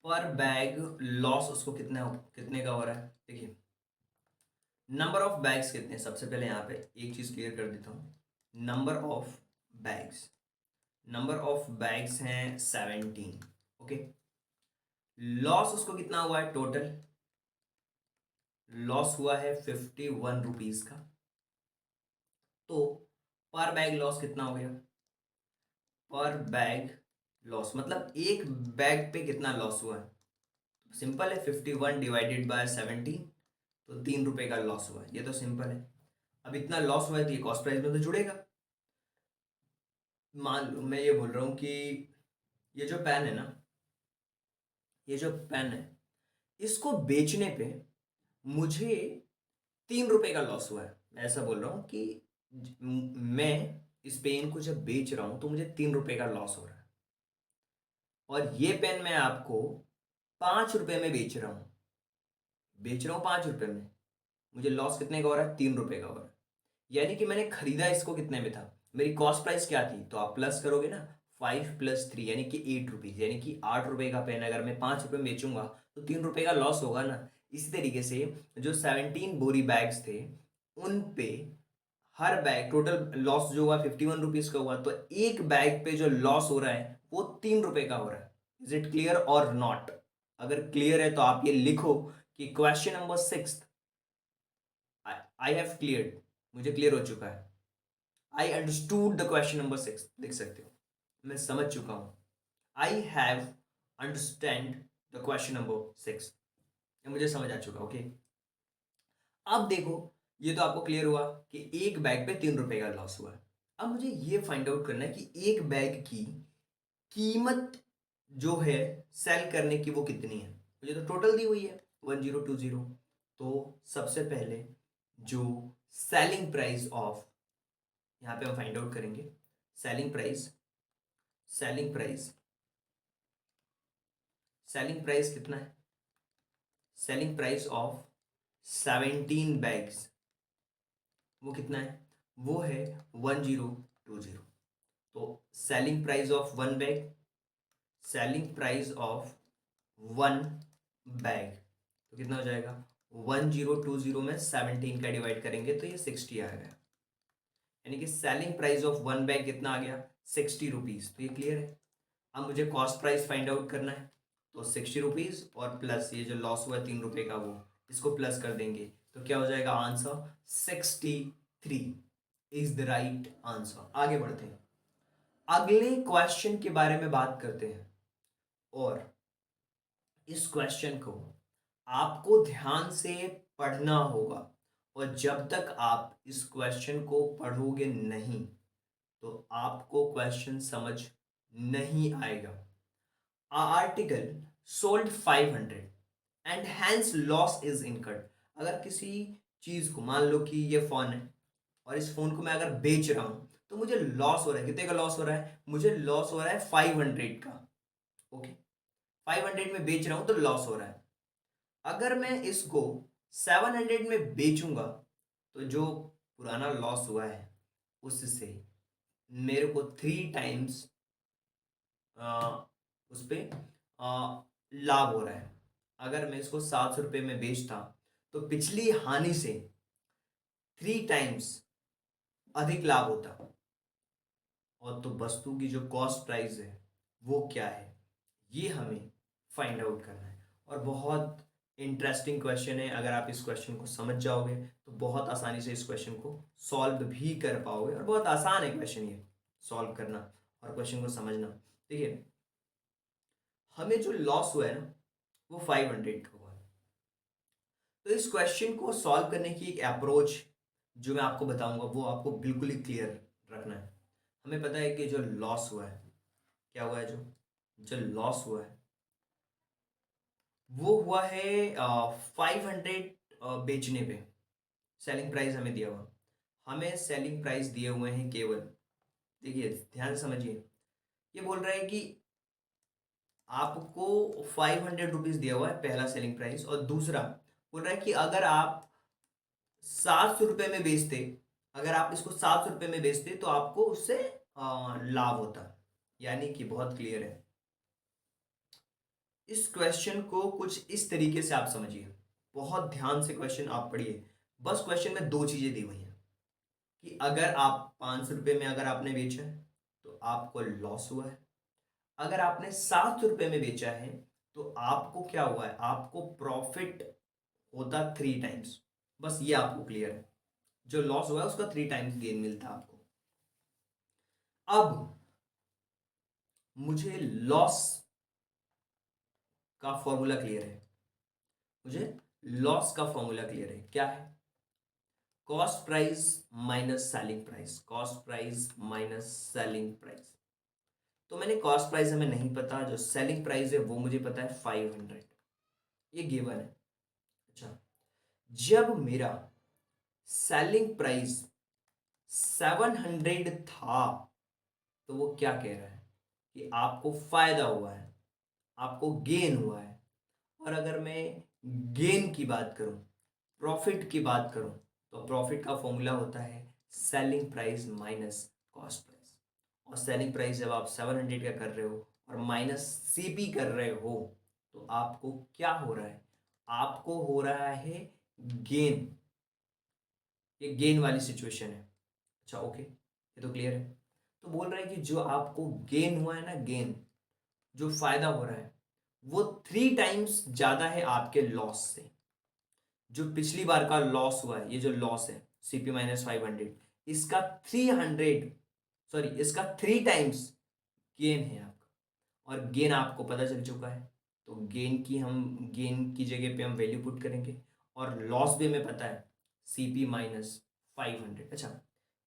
पर बैग लॉस उसको कितना कितने का हो रहा है। देखिए नंबर ऑफ बैग्स कितने हैं, सबसे पहले यहाँ पे एक चीज क्लियर कर देता हूँ। Number of bags, number of bags हैं 17। ओके, लॉस उसको कितना हुआ है टोटल, लॉस हुआ है 51 रुपीज का। तो पर बैग लॉस कितना हो गया, पर बैग लॉस मतलब एक बैग पे कितना लॉस हुआ है। सिंपल है, 51 डिवाइडेड बाय 17, तो 3 रुपए का लॉस हुआ है। ये तो सिंपल है। अब इतना लॉस हुआ है तो ये कॉस्ट प्राइस में तो जुड़ेगा। मान लो मैं ये बोल रहा हूँ कि ये जो पेन है ना, ये जो पेन है, इसको बेचने पे मुझे 3 रुपए का लॉस हुआ है। मैं ऐसा बोल रहा हूँ कि मैं इस पेन को जब बेच रहा हूँ तो मुझे 3 रुपए का लॉस हो रहा है। और ये पेन मैं आपको 5 रुपए में बेच रहा हूँ, बेच रहा हूँ 5 रुपए में। मुझे लॉस कितने का हो रहा है, 3 रुपए का हो रहा है। यानी कि मैंने खरीदा इसको कितने में था, मेरी कॉस्ट प्राइस क्या थी, तो आप प्लस करोगे ना, 5 + 3 यानी कि 8 रुपीज, यानी कि 8 रुपए का पेन अगर मैं 5 रुपए में बेचूंगा तो 3 रुपए का लॉस होगा ना। इसी तरीके से जो 17 बोरी बैग्स थे उन पे हर बैग टोटल लॉस जो हुआ 51 रुपीज का हुआ, तो एक बैग पे जो लॉस हो रहा है वो 3 रुपए का हो रहा है। इज इट क्लियर और नॉट। अगर क्लियर है तो आप ये लिखो कि question number 6 I have cleared, मुझे क्लियर हो चुका है। I understood the question number 6 लिख सकते हो, मैं समझ चुका हूं। I have understand the question number 6, मुझे समझ आ चुका। ओके, अब देखो ये तो आपको क्लियर हुआ कि एक बैग पे 3 रुपए का लॉस हुआ है। अब मुझे ये फाइंड आउट करना है कि एक बैग की कीमत जो है सेल करने की वो कितनी है। मुझे तो टोटल दी हुई है 1020। तो सबसे पहले जो सेलिंग प्राइस ऑफ, यहाँ पे हम फाइंड आउट करेंगे selling price, selling price, selling price कितना है, सेलिंग प्राइस ऑफ 17 बैग्स वो कितना है, वो है 1020। तो selling price of one bag, selling price of one bag, तो कितना हो जाएगा 1020 में 17 का डिवाइड करेंगे तो ये 60 आ गया। यानी कि selling price of one bag कितना आ गया, 60 रुपीज। तो ये क्लियर है। अब मुझे कॉस्ट प्राइस फाइंड आउट करना है, तो 60 रुपीज और प्लस ये जो लॉस हुआ है 3 रुपए का वो, इसको प्लस कर देंगे तो क्या हो जाएगा answer 63 is the right answer. आगे बढ़ते हैं, अगले क्वेश्चन के बारे में बात करते हैं। और इस क्वेश्चन को आपको ध्यान से पढ़ना होगा, और जब तक आप इस क्वेश्चन को पढ़ोगे नहीं तो आपको क्वेश्चन समझ नहीं आएगा। Article sold 500 and hence loss is incurred. अगर किसी चीज को, मान लो कि ये फोन है और इस फोन को मैं अगर बेच रहा हूं तो मुझे लॉस हो रहा है। कितने का लॉस हो रहा है, मुझे लॉस हो रहा है 500 का। ओके, 500 में बेच रहा हूं तो लॉस हो रहा है। अगर मैं इसको 700 में बेचूंगा तो जो पुराना लॉस हुआ है उससे मेरे को 3 टाइम्स उस पे लाभ हो रहा है। अगर मैं इसको 700 रुपये में बेचता तो पिछली हानि से 3 टाइम्स अधिक लाभ होता। और तो वस्तु की जो कॉस्ट प्राइस है वो क्या है, ये हमें फाइंड आउट करना है। और बहुत इंटरेस्टिंग क्वेश्चन है। अगर आप इस क्वेश्चन को समझ जाओगे तो बहुत आसानी से इस क्वेश्चन को सॉल्व भी कर पाओगे, और बहुत आसान है क्वेश्चन ये सॉल्व करना और क्वेश्चन को समझना। देखिए, हमें जो लॉस हुआ है ना, वो 500 का हुआ है। तो इस क्वेश्चन को सॉल्व करने की एक अप्रोच जो मैं आपको बताऊंगा वो आपको बिल्कुल ही क्लियर रखना है। हमें पता है कि जो लॉस हुआ है, क्या हुआ है, जो लॉस हुआ है वो हुआ है 500 बेचने पे। सेलिंग प्राइस हमें दिया हुआ, हमें सेलिंग प्राइस दिए हुए हैं केवल, देखिए ध्यान से समझिए, ये बोल रहा है कि आपको 500 रुपीज दिया हुआ है पहला सेलिंग प्राइस, और दूसरा बोल रहा है कि अगर आप 700 रुपये में बेचते, अगर आप इसको 700 रुपये में बेचते तो आपको उससे लाभ होता। यानी कि बहुत क्लियर है। इस क्वेश्चन को कुछ इस तरीके से आप समझिए, बहुत ध्यान से क्वेश्चन आप पढ़िए। बस क्वेश्चन में दो चीजें दी हुई हैं कि अगर आप 500 रुपये में अगर आपने बेचा है तो आपको लॉस हुआ है, अगर आपने 700 रुपये में बेचा है तो आपको क्या हुआ है, आपको प्रॉफिट होता 3 टाइम्स। बस ये आपको क्लियर है, जो लॉस हुआ है उसका 3 टाइम्स गेन मिलता है आपको। अब मुझे लॉस का फॉर्मूला क्लियर है, मुझे लॉस का फॉर्मूला क्लियर है, क्या है, cost price minus selling price, cost price minus selling price. तो मैंने कॉस्ट प्राइस हमें नहीं पता, जो सेलिंग प्राइस है वो मुझे पता है 500, ये गिवन है। अच्छा, जब मेरा सेलिंग प्राइस 700 था तो वो क्या कह रहा है कि आपको फायदा हुआ है, आपको गेन हुआ है। और अगर मैं गेन की बात करूं, प्रॉफिट की बात करूं, तो प्रॉफिट का फॉर्मूला होता है selling price minus cost price. और सेलिंग प्राइस जब आप 700 का कर रहे हो और माइनस सीपी कर रहे हो तो आपको क्या हो रहा है, आपको हो रहा है गेन। ये गेन वाली सिचुएशन है। अच्छा ओके, ये तो क्लियर है। तो बोल रहा है कि जो आपको गेन हुआ है ना, गेन जो फायदा हो रहा है वो 3 टाइम्स ज्यादा है आपके लॉस से। जो पिछली बार का लॉस हुआ है, ये जो लॉस है सीपी माइनस 500, इसका 300, सॉरी इसका 3 टाइम्स गेन है आपका। और गेन आपको पता चल चुका है, तो गेन की जगह पे हम वैल्यू पुट करेंगे। और लॉस भी हमें पता है सीपी माइनस 500। अच्छा,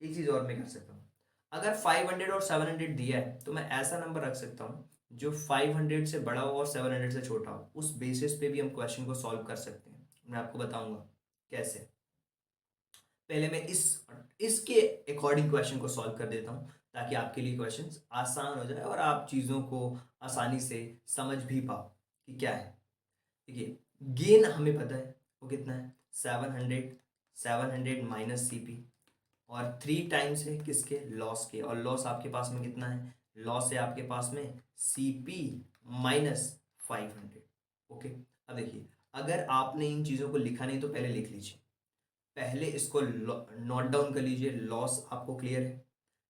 एक चीज और मैं कर सकता हूँ, अगर 500 और 700 दिया है तो मैं ऐसा नंबर रख सकता हूँ जो 500 से बड़ा हो और 700 से छोटा हो। उस बेसिस पे भी हम क्वेश्चन को सॉल्व कर सकते हैं, मैं आपको बताऊंगा कैसे। पहले मैं इसके अकॉर्डिंग क्वेश्चन को सॉल्व कर देता हूं ताकि आपके लिए क्वेश्चंस आसान हो जाए और आप चीज़ों को आसानी से समझ भी पाओ कि क्या है। देखिए, गेन हमें पता है वो कितना है, 700, 700 माइनस सीपी, और 3 टाइम्स है किसके, लॉस के। और लॉस आपके पास में कितना है, लॉस है आपके पास में सीपी माइनस 500। ओके, अब देखिए, अगर आपने इन चीज़ों को लिखा नहीं तो पहले लिख लीजिए, पहले इसको नोट डाउन कर लीजिए। लॉस आपको क्लियर है,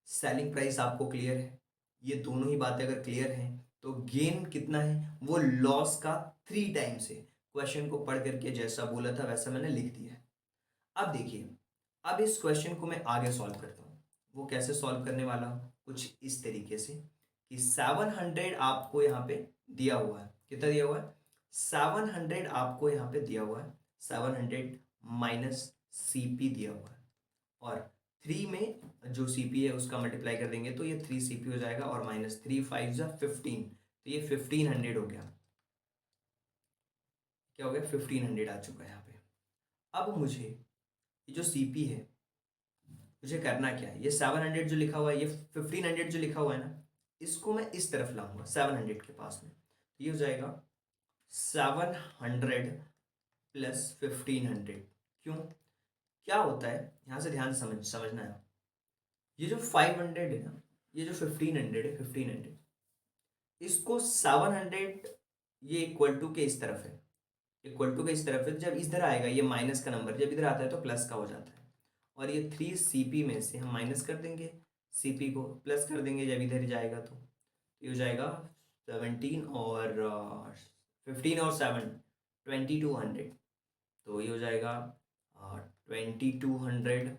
सेलिंग प्राइस आपको क्लियर है, ये दोनों ही बातें अगर क्लियर हैं तो गेन कितना है, वो लॉस का 3 टाइम्स है। क्वेश्चन को पढ़ करके जैसा बोला था वैसा मैंने लिख दिया है। अब देखिए, अब इस क्वेश्चन को मैं आगे सॉल्व करता हूँ। वो कैसे सॉल्व करने वाला हूँ, कुछ इस तरीके से कि 700 आपको यहाँ पे दिया हुआ है, कितना दिया हुआ है, 700 आपको यहाँ पे दिया हुआ है, 700 माइनस सीपी दिया हुआ है। और 3 में जो सीपी है उसका मल्टीप्लाई कर देंगे तो ये 3 सीपी हो जाएगा, और माइनस 3 5 जा 15, तो ये 1500 हो गया। क्या हो गया, 1500 आ चुका है यहाँ पे। अब मुझे ये जो सीपी है, मुझे करना क्या है, ये 700 जो लिखा हुआ है, ये 1500 जो लिखा हुआ है ना, इसको मैं इस तरफ लाऊंगा 700 के पास में, तो ये हो जाएगा 700 प्लस 1500। क्यों, क्या होता है, यहाँ से ध्यान से समझना है। ये जो 500 है ना, ये जो 1500 है, 1500 इसको 700, ये इक्वल टू के इस तरफ है, इक्वल टू के इस तरफ है। जब इधर आएगा ये माइनस का नंबर, जब इधर आता है तो प्लस का हो जाता है। और ये 3 सीपी में से हम माइनस कर देंगे, सीपी को प्लस कर देंगे जब इधर जाएगा तो ये हो जाएगा 17, और 15 और 7 2200, तो ये हो जाएगा 2200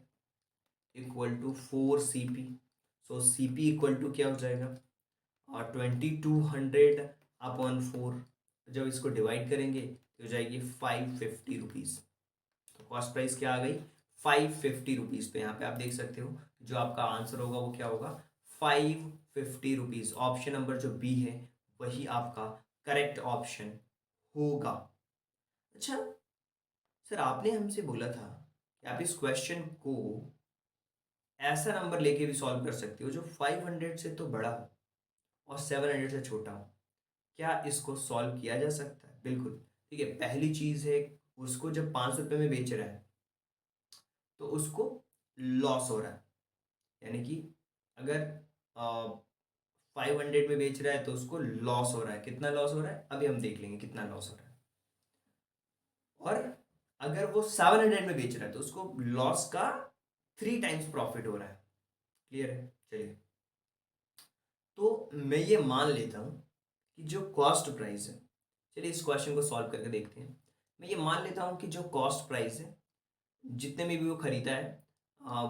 equal to 4 CP। So CP equal to क्या हो जाएगा 2200 अपॉन 4। जब इसको डिवाइड करेंगे तो हो जाएगी 550 रुपीज़। तो कॉस्ट प्राइस क्या आ गई 550 रुपीज़। तो यहाँ पे आप देख सकते हो जो आपका आंसर होगा वो क्या होगा 550 रुपीज़। ऑप्शन नंबर जो बी है वही आपका करेक्ट ऑप्शन होगा। अच्छा सर, आपने हमसे बोला था कि आप इस क्वेश्चन को ऐसा नंबर लेके भी सॉल्व कर सकते हो जो 500 से तो बड़ा हो और 700 से छोटा हो। क्या इसको सॉल्व किया जा सकता है? बिल्कुल। ठीक है, पहली चीज़ है उसको जब 500 रुपये में बेच रहा है तो उसको लॉस हो रहा है। यानी कि अगर 500 में बेच रहा है तो उसको लॉस हो रहा है। कितना लॉस हो रहा है अभी हम देख लेंगे कितना लॉस हो रहा है। और अगर वो 700 में बेच रहा है तो उसको लॉस का 3 टाइम्स प्रॉफिट हो रहा है। क्लियर है? चलिए, तो मैं ये मान लेता हूँ कि जो कॉस्ट प्राइस है, चलिए इस क्वेश्चन को सॉल्व करके देखते हैं। मैं ये मान लेता हूँ कि जो कॉस्ट प्राइस है जितने में भी वो खरीदा है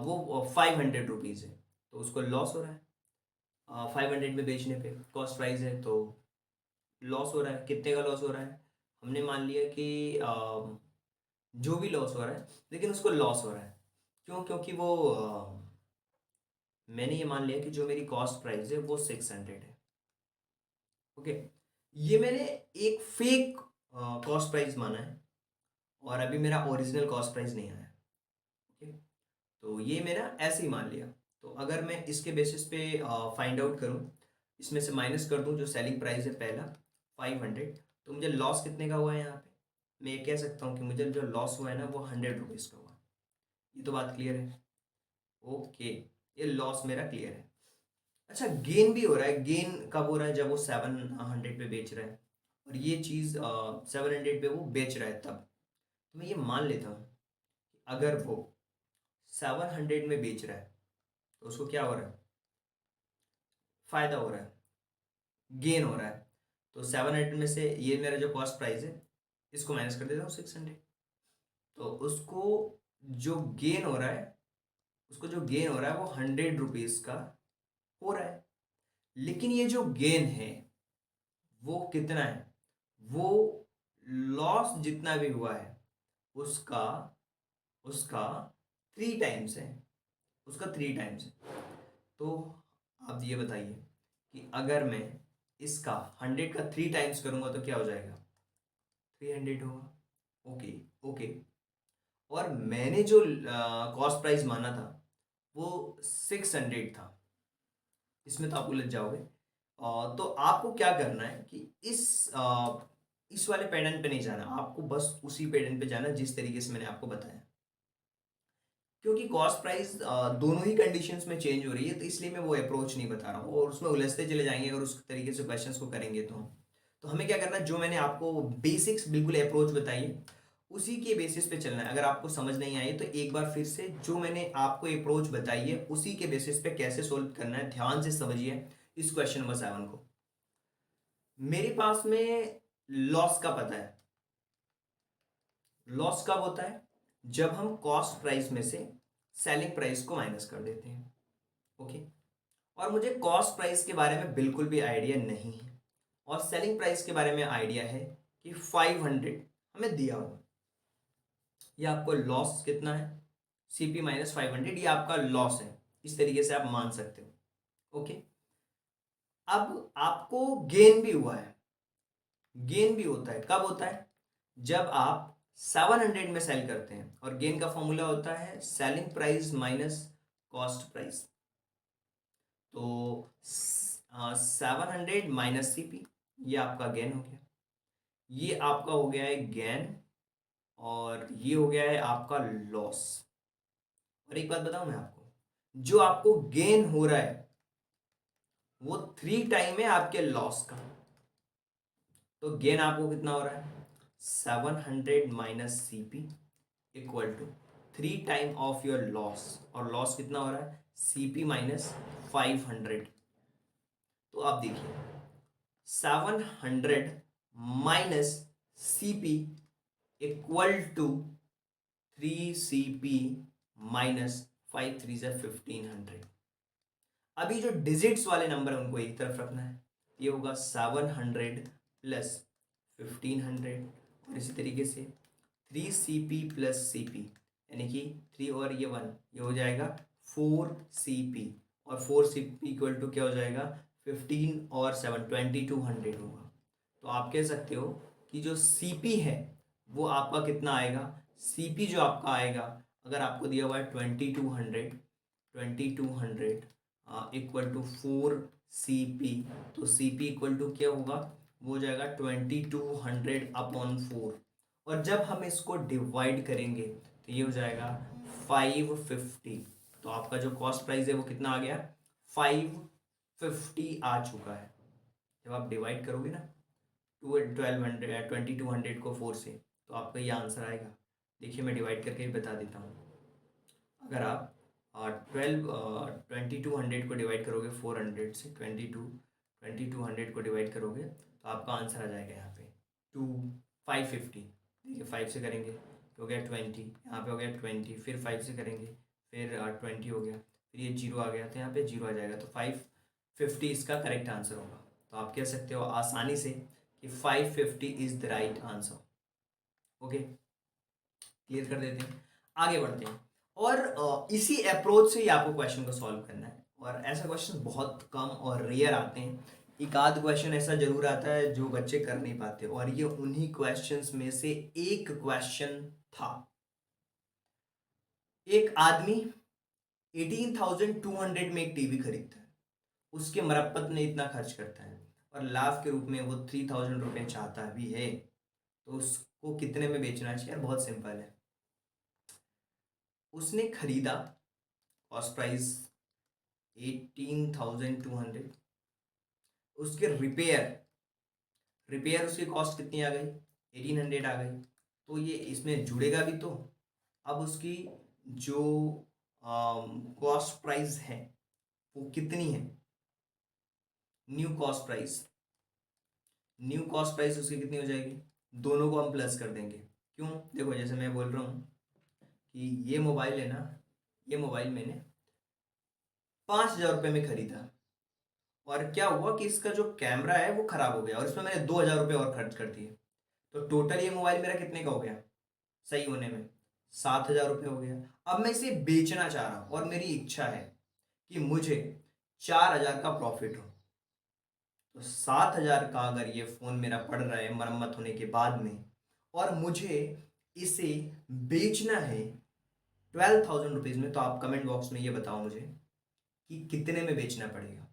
वो 500 रुपीज़ है, तो उसको लॉस हो रहा है। 500 में बेचने पे कॉस्ट प्राइस है तो लॉस हो रहा है। कितने का लॉस हो रहा है? हमने मान लिया कि जो भी लॉस हो रहा है, लेकिन उसको लॉस हो रहा है क्यों? क्योंकि वो मैंने ये मान लिया कि जो मेरी कॉस्ट प्राइस है वो 600 है। ओके, ये मैंने एक फेक कॉस्ट प्राइस माना है और अभी मेरा ओरिजिनल कॉस्ट प्राइस नहीं आया। ओके, तो ये मेरा ऐसे ही मान लिया। तो अगर मैं इसके बेसिस पे फाइंड आउट करूँ, इसमें से माइनस कर दूँ जो सेलिंग प्राइस है पहला 500, तो मुझे लॉस कितने का हुआ है यहाँ पे? मैं ये कह सकता हूँ कि मुझे जो लॉस हुआ है ना वो 100 रुपीज़ का हुआ। ये तो बात क्लियर है? ओके, ये लॉस मेरा क्लियर है। अच्छा, गेन भी हो रहा है। गेन कब हो रहा है? जब वो 700 पे बेच रहा है और ये चीज़ 700 पे वो बेच रहा है तब। तो मैं ये मान लेता हूँ कि अगर वो 700 में बेच रहा है तो उसको क्या हो रहा है? फ़ायदा हो रहा है, गेन हो रहा है। तो 700 में से ये मेरा जो कॉस्ट प्राइस है इसको माइनस कर देता हूँ 600। तो उसको जो गेन हो रहा है, उसको जो गेन हो रहा है वो 100 रुपीज़ का हो रहा है। लेकिन ये जो गेन है वो कितना है? वो लॉस जितना भी हुआ है उसका उसका 3 टाइम्स है। उसका 3 टाइम्स है। तो आप ये बताइए कि अगर मैं इसका 100 का 3 टाइम्स करूंगा तो क्या हो जाएगा? 300 होगा। ओके। ओके, और मैंने जो कॉस्ट प्राइस माना था वो 600 था। इसमें तो आप उलझ जाओगे। तो आपको क्या करना है कि इस वाले पैटर्न पे नहीं जाना, आपको बस उसी पैटर्न पे जाना जिस तरीके से मैंने आपको बताया। क्योंकि कॉस्ट प्राइस दोनों ही कंडीशंस में चेंज हो रही है, तो इसलिए मैं वो अप्रोच नहीं बता रहा हूँ और उसमें उलझते चले जाएंगे अगर उस तरीके से क्वेश्चंस को करेंगे तो हमें क्या करना है, जो मैंने आपको बेसिक्स बिल्कुल अप्रोच बताई है उसी के बेसिस पे चलना है। अगर आपको समझ नहीं आई तो एक बार फिर से जो मैंने आपको अप्रोच बताई है उसी के बेसिस पे कैसे सोल्व करना है ध्यान से समझिए इस क्वेश्चन नंबर 7 को। मेरे पास में लॉस का पता है। लॉस कब होता है? जब हम कॉस्ट प्राइस में से सेलिंग प्राइस को माइनस कर देते हैं। ओके, और मुझे कॉस्ट प्राइस के बारे में बिल्कुल भी आइडिया नहीं है और सेलिंग प्राइस के बारे में आइडिया है कि 500 हमें दिया हुआ। ये आपको लॉस कितना है? CP माइनस 500, ये आपका लॉस है। इस तरीके से आप मान सकते हो। ओके, अब आपको गेन भी हुआ है। गेन भी होता है कब होता है? जब आप 700 में सेल करते हैं और गेन का फॉर्मूला होता है selling price minus cost price. तो 700 माइनस CP, ये आपका गेन हो गया। ये आपका हो गया है गेन और ये हो गया है आपका लॉस। और एक बात बताऊं मैं आपको, जो आपको गेन हो रहा है वो 3 टाइम है आपके लॉस का। तो गेन आपको कितना हो रहा है? 700 minus CP equal to 3 time of your loss. और लॉस कितना हो रहा है? CP minus 500। तो आप देखिए 700 minus CP equal to 3CP minus 5 3 1500। अभी जो डिजिट्स वाले नंबर है उनको एक तरफ रखना है, ये होगा 700 प्लस 1500, और इसी तरीके से 3CP प्लस CP, यानी कि 3 और ये 1, ये हो जाएगा 4CP, और 4CP इक्वल टू क्या हो जाएगा 15 और 7 2200 होगा। तो आप कह सकते हो कि जो CP है वो आपका कितना आएगा, CP जो आपका आएगा, अगर आपको दिया हुआ है 2200 इक्वल टू 4CP, तो CP इक्वल टू क्या होगा, वो हो जाएगा 2200/4, और जब हम इसको डिवाइड करेंगे तो ये हो जाएगा 550। तो आपका जो कॉस्ट प्राइस है वो कितना आ गया, 550 आ चुका है। जब आप डिवाइड करोगे ना 2200 को 4 से, तो आपका ये आंसर आएगा। देखिए मैं डिवाइड करके भी बता देता हूँ। अगर आप 2200 को डिवाइड करोगे 400 से, 2200 को डिवाइड करोगे तो आपका आंसर आ जाएगा यहाँ पे 550। देखिए 5 से करेंगे तो हो गया 20, यहाँ पे हो गया 20, फिर 5 से करेंगे फिर 20 हो गया, फिर ये 0 आ गया तो यहाँ पे 0 आ जाएगा, तो 550 इसका करेक्ट आंसर होगा। तो आप कह सकते हो आसानी से कि 550 is the right answer. Okay, clear कर देते हैं, आगे बढ़ते हैं। और इसी अप्रोच से ही आपको क्वेश्चन को सॉल्व करना है, और ऐसा क्वेश्चन बहुत कम और रेयर आते हैं। एक आध क्वेश्चन ऐसा जरूर आता है जो बच्चे कर नहीं पाते, और ये उन्हीं क्वेश्चंस में से एक क्वेश्चन था। एक आदमी 18,200 में एक टीवी खरीदता है, उसके मरम्मत में इतना खर्च करता है, और लाभ के रूप में वो 3,000 रुपये चाहता भी है, तो उसको कितने में बेचना चाहिए? यार बहुत सिंपल है, उसने खरीदा, कॉस्ट प्राइस 18,200, उसके रिपेयर उसकी कॉस्ट कितनी आ गई, 1,800 आ गई, तो ये इसमें जुड़ेगा भी तो। अब उसकी जो कॉस्ट प्राइस है वो कितनी है, न्यू कॉस्ट प्राइस, उसकी कितनी हो जाएगी, दोनों को हम प्लस कर देंगे। क्यों? देखो जैसे मैं बोल रहा हूँ कि ये मोबाइल है ना, ये मोबाइल मैंने 5,000 रुपये में खरीदा, और क्या हुआ कि इसका जो कैमरा है वो खराब हो गया, और इसमें मैंने 2,000 रुपये और खर्च कर दिए, तो टोटल ये मोबाइल मेरा कितने का हो गया सही होने में, 7,000 रुपये हो गया। अब मैं इसे बेचना चाह रहा हूँ, और मेरी इच्छा है कि मुझे 4,000 का प्रॉफिट हो, तो 7,000 का अगर ये फ़ोन मेरा पड़ रहा है मरम्मत होने के बाद में, और मुझे इसे बेचना है 12,000 रुपीज़ में, तो आप कमेंट बॉक्स में ये बताओ मुझे कि कितने में बेचना पड़ेगा।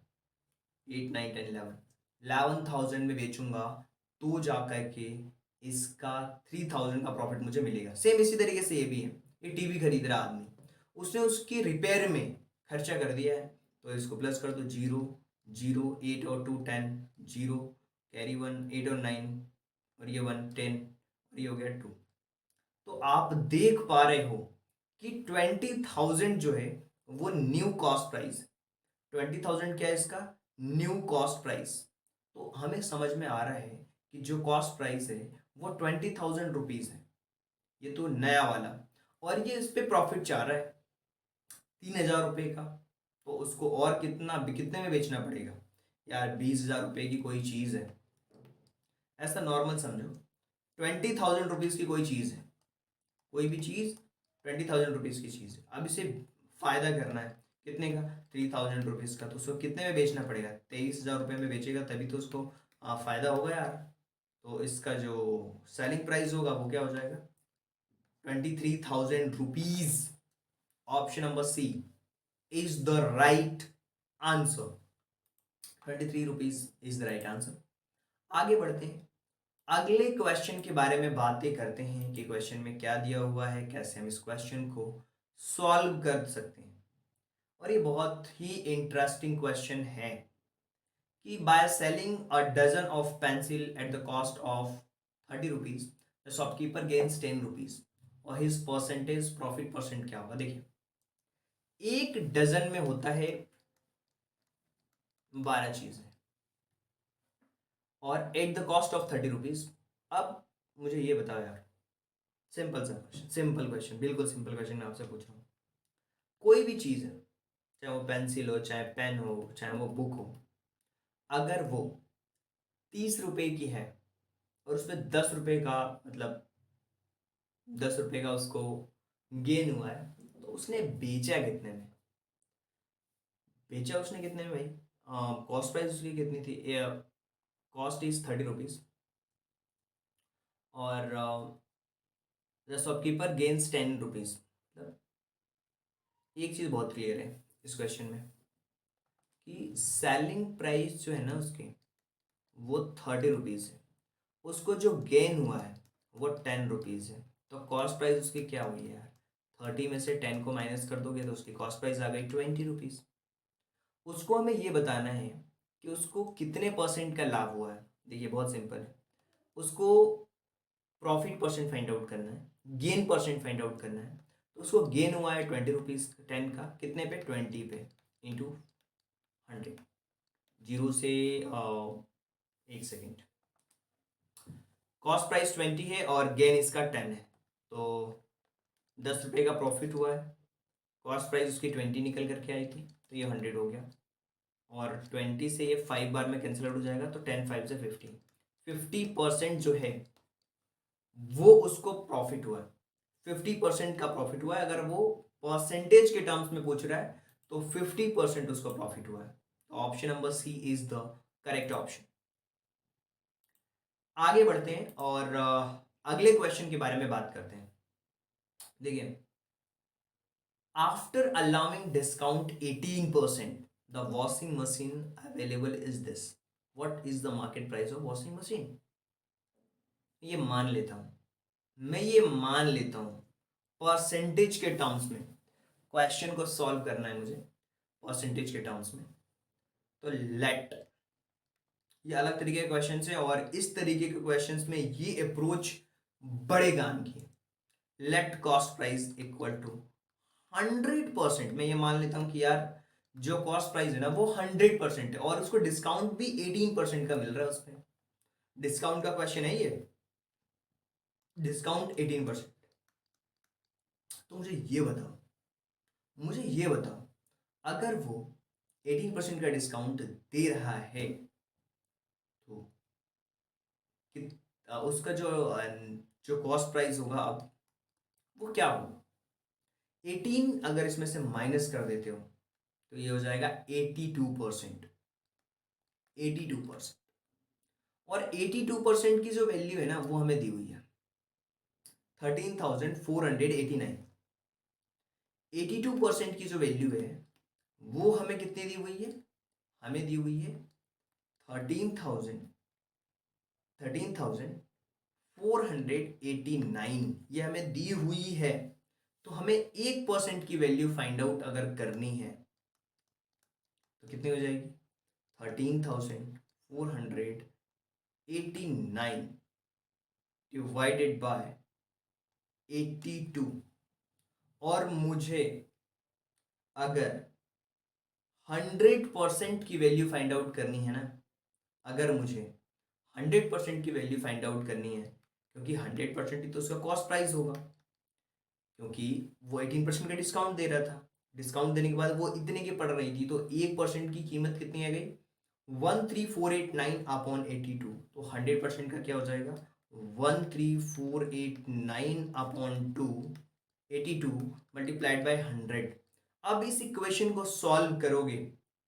8 9 10 11 11,000 में बेचूंगा तो जा कर के इसका 3,000 का प्रॉफिट मुझे मिलेगा। सेम इसी तरीके से ये भी है, ये टीवी खरीद रहा आदमी, उसने उसकी रिपेयर में खर्चा कर दिया है, तो इसको प्लस कर दो, 0 0 8 और 2 10, 0 कैरी 1 8 और 9, और ये 1 10, और ये हो गया 2। तो आप देख पा रहे हो कि 20,000 जो है वो न्यू कॉस्ट प्राइस, 20,000 क्या है इसका न्यू कॉस्ट प्राइस। तो हमें समझ में आ रहा है कि जो कॉस्ट प्राइस है वो 20,000 रुपीज़ है, ये तो नया वाला, और ये इस पे प्रॉफिट चाह रहा है 3,000 रुपये का, तो उसको और कितने में बेचना पड़ेगा यार, 20,000 रुपये की कोई चीज़ है, ऐसा नॉर्मल समझो, 20,000 रुपीज़ की कोई चीज़ है, कोई भी चीज़ 20,000 रुपीज़ की चीज़ है। अब इसे फ़ायदा करना है कितने का, 3,000 रुपीज़ का, तो उसको कितने में बेचना पड़ेगा, 23,000 रुपये में बेचेगा तभी तो उसको फ़ायदा होगा यार। तो इसका जो सेलिंग प्राइस होगा वो क्या हो जाएगा, 23,000 rupees. Option number C is the right answer, 23 rupees is the right answer. आगे बढ़ते हैं, अगले क्वेश्चन के बारे में बातें करते हैं कि क्वेश्चन में क्या दिया हुआ है, कैसे हम इस क्वेश्चन को सॉल्व कर सकते हैं। और ये बहुत ही इंटरेस्टिंग क्वेश्चन है कि by selling a dozen of pencil at the cost of 30 rupees, the shopkeeper gains 10 rupees, और हिज परसेंटेज प्रॉफिट परसेंट क्या होगा। देखिए एक डजन में होता है 12 चीजें, और eight the cost of 30 rupees. अब मुझे ये बताओ यार, सिंपल सा क्वेश्चन, सिंपल क्वेश्चन, बिल्कुल सिंपल क्वेश्चन मैं आपसे पूछ रहा हूँ। कोई भी चीज़ है, चाहे वो पेंसिल हो, चाहे पेन हो, चाहे वो बुक हो, अगर वो 30 रुपए की है और उसमें 10 रुपए का मतलब 10 रुपए का उसको गेन हुआ है, तो उसने बेचा कितने में? बेचा उसने कितने में भाई? कॉस्ट प्राइस उसकी कितनी थी? कॉस्ट इज 30 रुपीज और द शॉपकीपर गेन्स 10 रुपीज। मतलब एक चीज़ बहुत क्लियर है इस क्वेश्चन में कि सेलिंग प्राइस जो है ना उसकी, वो 30 रुपीज़ है, उसको जो गेन हुआ है वो 10 रुपीज़ है। तो कॉस्ट प्राइस उसकी क्या हुई है यार? 30 में से 10 को माइनस कर दोगे तो उसकी कॉस्ट प्राइस आ गई 20 रुपीज़। उसको हमें ये बताना है कि उसको कितने परसेंट का लाभ हुआ है। देखिए बहुत सिंपल है, उसको प्रॉफिट परसेंट फाइंड आउट करना है, गेन परसेंट फाइंड आउट करना है। तो उसको गेन हुआ है 20 रुपीज़ 10 का, कितने पे? 20 पे इंटू 100। जीरो से एक सेकेंड, कॉस्ट प्राइस 20 है और गेन इसका 10 है, तो 10 रुपये का प्रॉफिट हुआ है। कॉस्ट प्राइस उसकी 20 निकल करके आई थी, तो ये 100 हो गया। और 20 से ये 5 बार में कैंसिल आउट हो जाएगा, तो 10 5 से 15। 50% जो है वो उसको प्रॉफिट हुआ है। 50% का प्रॉफिट हुआ है। अगर वो परसेंटेज के टर्म्स में पूछ रहा है तो 50% उसको प्रॉफिट हुआ है। तो option number C is the correct option. आगे बढ़ते हैं और अगले क्वेश्चन के बारे में बात करते हैं। देखिए, after allowing discount 18%, the washing machine available is this. What is the market price of washing machine? ये मान लेता हूं, मैं ये मान लेता हूं परसेंटेज के टर्म्स में क्वेश्चन को सॉल्व करना है मुझे, परसेंटेज के टर्म्स में। तो लेट, ये अलग तरीके के क्वेश्चन है और इस तरीके के क्वेश्चंस में ये अप्रोच बड़े काम की है। Let cost price equal to 100%। मैं ये मान लेता हूं कि यार जो कॉस्ट प्राइस है ना वो 100% है और उसको डिस्काउंट भी 18% का मिल रहा है उसमें। डिस्काउंट का क्वेश्चन है ये, डिस्काउंट 18%। तो मुझे ये बताओ, अगर वो 18% का डिस्काउंट दे रहा है तो उसका जो कॉस्ट प्राइस होगा अब वो क्या होगा? 18 अगर इसमें से माइनस कर देते हो तो ये हो जाएगा 82%। 82%। और 82% की जो वैल्यू है ना वो हमें दी हुई है 13,489। 82% की जो वैल्यू है वो हमें कितनी दी हुई है? हमें दी हुई है 13,489 ये हमें दी हुई है। तो हमें 1% की वैल्यू फाइंड आउट अगर करनी है तो कितनी हो जाएगी? 13,489 डिवाइडेड बाय 82। और मुझे अगर 100% की वैल्यू फाइंड आउट करनी है ना, अगर मुझे 100% की वैल्यू फाइंड आउट करनी है, क्योंकि 100% ही तो उसका कॉस्ट प्राइस होगा, क्योंकि वो 18% का डिस्काउंट दे रहा था। डिस्काउंट देने के बाद वो इतने की पड़ रही थी, तो 1% की कीमत कितनी आ गई? 13,489 अपॉन 82। तो 100% का क्या हो जाएगा? 13,489 अपॉन 82 मल्टीप्लाइड बाय 100। अब इस इक्वेशन को सॉल्व करोगे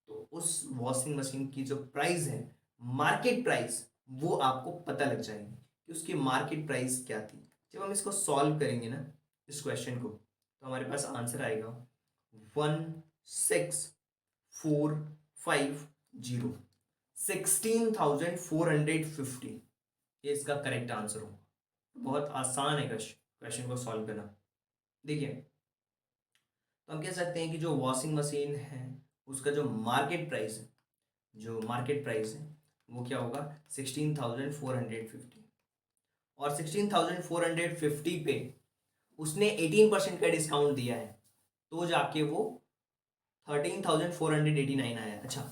तो उस वॉशिंग मशीन की जो प्राइस है, मार्केट प्राइस, वो आपको पता लग जाएगी कि उसकी मार्केट प्राइस क्या थी। जब हम इसको सॉल्व करेंगे ना इस क्वेश्चन को, तो हमारे पास आंसर आएगा 16,450, 16,450। ये इसका करेक्ट आंसर होगा। बहुत आसान है क्वेश्चन को सॉल्व करना। देखिए, तो हम कह सकते हैं कि जो वॉशिंग मशीन है उसका जो मार्केट प्राइस है, वो क्या होगा? 16,450। और 16,450 पे उसने 18% का डिस्काउंट दिया है, तो जाके वो 13,489 आया। अच्छा,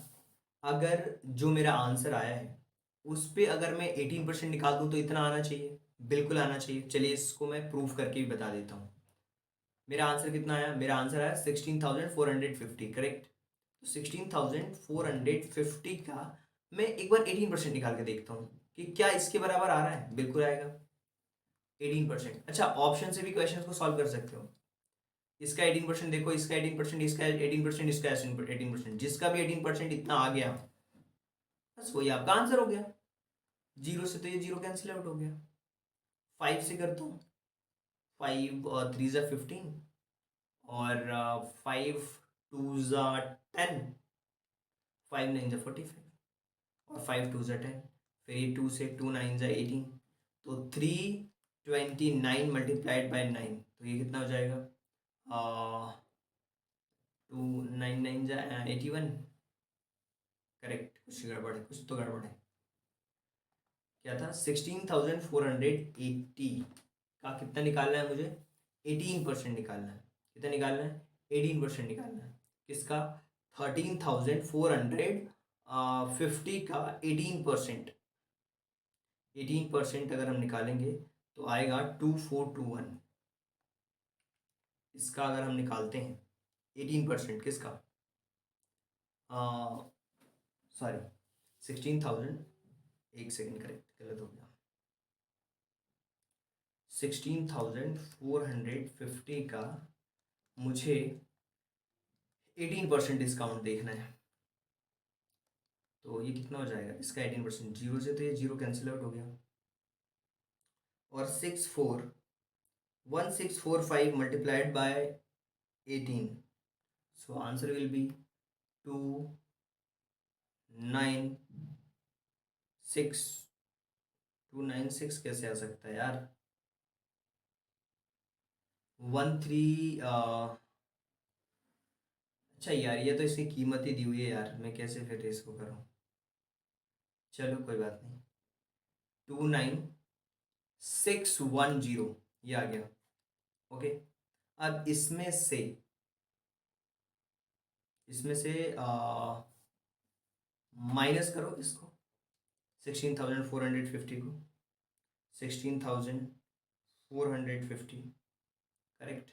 अगर जो मेरा आंसर आया है उस पे अगर मैं 18% निकाल दूं तो इतना आना चाहिए। बिल्कुल आना चाहिए। चलिए इसको मैं प्रूफ करके भी बता देता हूँ। मेरा आंसर कितना आया? मेरा आंसर आया 16,450, करेक्ट। तो 16,450 का मैं एक बार 18% निकाल के देखता हूँ कि क्या इसके बराबर आ रहा है। बिल्कुल आएगा 18%। अच्छा, ऑप्शन से भी क्वेश्चन को सॉल्व कर सकते हो। इसका 18% देखो, इसका 18%, इसका 18%, इसका 18%, जिसका भी 18% इतना आ गया बस वही आपका आंसर हो गया। जीरो से तो ये जीरो कैंसिल आउट हो गया। 5 से करता हूँ, 5 और 3 ज़ा 15, और 5 2 ज़ा 10, 5 9 ज़ा 45, और 5 2 ज़ा 10, फिर ये 2 से 2 9 ज़ा 18, तो 329 मल्टीप्लाइड बाय 9, तो ये कितना हो जाएगा? 2 9 9 ज़ा 81, करेक्ट। कुछ गड़बड़ है, कुछ तो गड़बड़ है। क्या था? 16,480 का कितना निकालना है मुझे? 18% निकालना है। कितना निकालना है? 18% निकालना है। किसका? 13,450 का 18%। 18% अगर हम निकालेंगे तो आएगा 2421। इसका अगर हम निकालते हैं 18% किसका, सॉरी 16,000, एक सेकेंड, करेक्ट गलत हो गया। 16,450 का मुझे 18% डिस्काउंट देखना है, तो ये कितना हो जाएगा? इसका 18%, जीरो से तो ये जीरो कैंसिल आउट हो गया, और 1645 multiplied by 18, so answer will be 296। 296 कैसे आ सकता है यार? 13। अच्छा यार, ये तो इसकी कीमत ही दी हुई है यार, मैं कैसे फिर इसको करूँ? चलो कोई बात नहीं। 29610 ये आ गया। ओके, अब इसमें से माइनस करो इसको, 16,450 को, 16,450, करेक्ट।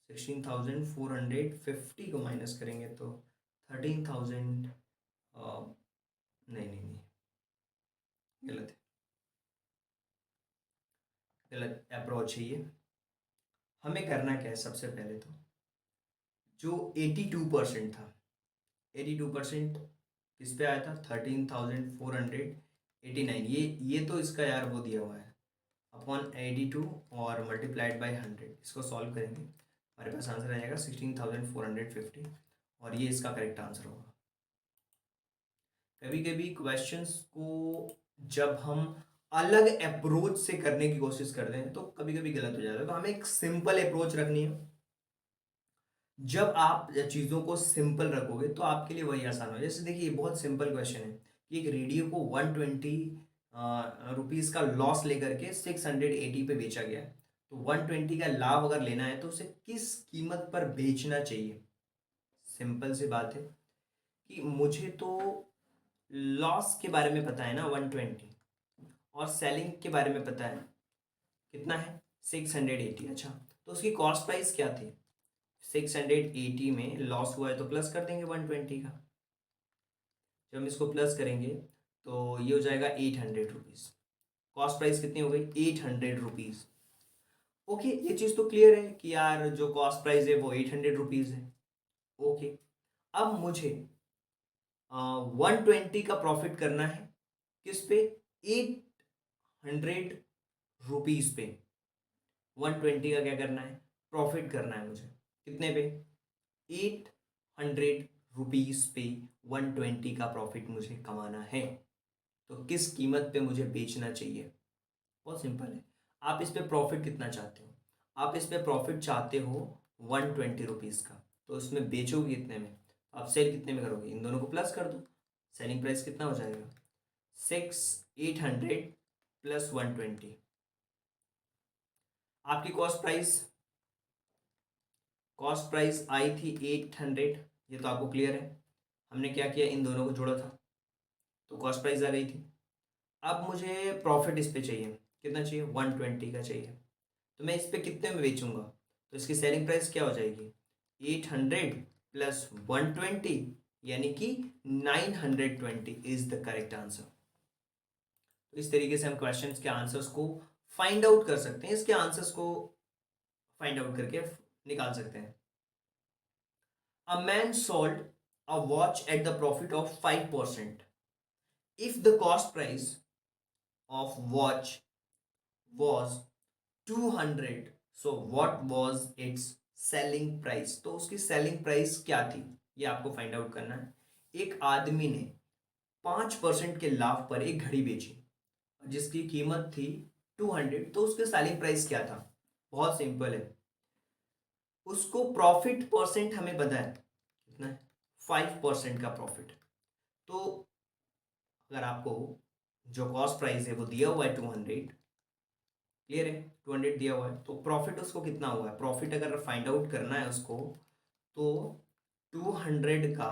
16,450 को माइनस करेंगे तो 13,000, नहीं नहीं नहीं, गलत है, गलत अप्रोच है ये। हमें करना क्या है? सबसे पहले तो जो 82% था, 82% किस पे आया था? 13,489। ये तो इसका यार वो दिया हुआ है अपॉन 82 और मल्टीप्लाइड बाय 100। इसको सॉल्व करेंगे, हमारे पास आंसर आ जाएगा 16,450, और ये इसका करेक्ट आंसर होगा। कभी कभी क्वेश्चंस को जब हम अलग अप्रोच से करने की कोशिश करते हैं तो कभी कभी गलत हो जाता है, तो हमें एक सिंपल अप्रोच रखनी है। जब आप चीज़ों को सिंपल रखोगे तो आपके लिए वही आसान हो। जैसे देखिए, बहुत सिंपल क्वेश्चन है कि एक रेडियो को 120 रुपीज़ का लॉस लेकर के 680 पे बेचा गया है, तो 120 का लाभ अगर लेना है तो उसे किस कीमत पर बेचना चाहिए? सिंपल सी बात है कि मुझे तो लॉस के बारे में पता है ना 120, और सेलिंग के बारे में पता है कितना है 680। अच्छा, तो उसकी कॉस्ट प्राइस क्या थी? 680 में लॉस हुआ है तो प्लस कर देंगे 120 का। जब हम इसको प्लस करेंगे तो ये हो जाएगा 800 रुपीज़। कॉस्ट प्राइस कितनी हो गई? 800 रुपीज़। ओके, ये चीज़ तो क्लियर है कि यार जो कॉस्ट प्राइस है वो 800 रुपीज़ है। ओके, अब मुझे 120 का प्रॉफिट करना है, किस पे? 800 रुपीज़ पे 120 का क्या करना है? प्रॉफिट करना है मुझे। कितने पे? 800 रुपीज़ पे 120 का प्रॉफिट मुझे कमाना है, तो किस कीमत पे मुझे बेचना चाहिए? बहुत सिंपल है। आप इस पे प्रॉफिट कितना चाहते हो? आप इस पे प्रॉफिट चाहते हो 120 रुपीज़ का, तो इसमें बेचोगे कितने में? आप सेल कितने में करोगे? इन दोनों को प्लस कर दो। सेलिंग प्राइस कितना हो जाएगा? 800 प्लस 120। आपकी कॉस्ट प्राइस आई थी 800, ये तो आपको क्लियर है। हमने क्या किया? इन दोनों को जोड़ा था तो कॉस्ट प्राइस आ गई थी। अब मुझे प्रॉफिट इस पे चाहिए, कितना चाहिए, 120 का चाहिए। तो मैं इस पे कितने में बेचूंगा, तो इसकी सेलिंग प्राइस क्या हो जाएगी, 800 प्लस 120 यानी कि 920 इज द करेक्ट आंसर। तो इस तरीके से हम क्वेश्चंस के आंसर्स को फाइंड आउट कर सकते हैं, इसके आंसर्स को फाइंड आउट करके निकाल सकते हैं। A man sold a watch at the profit of 5%, if the cost price of watch was 200, so what was its selling price, तो उसकी सेलिंग प्राइस क्या थी, ये आपको फाइंड आउट करना है। एक आदमी ने 5% के लाभ पर एक घड़ी बेची जिसकी कीमत थी 200, तो उसके सेलिंग प्राइस क्या था, बहुत सिंपल है। उसको प्रॉफिट परसेंट हमें पता है कितना है, 5% का प्रॉफिट। तो अगर आपको जो कॉस्ट प्राइस है वो दिया हुआ है 200, क्लियर है, 200 दिया हुआ है, तो प्रॉफिट उसको कितना हुआ है, प्रॉफिट अगर फाइंड आउट करना है उसको, तो 200 का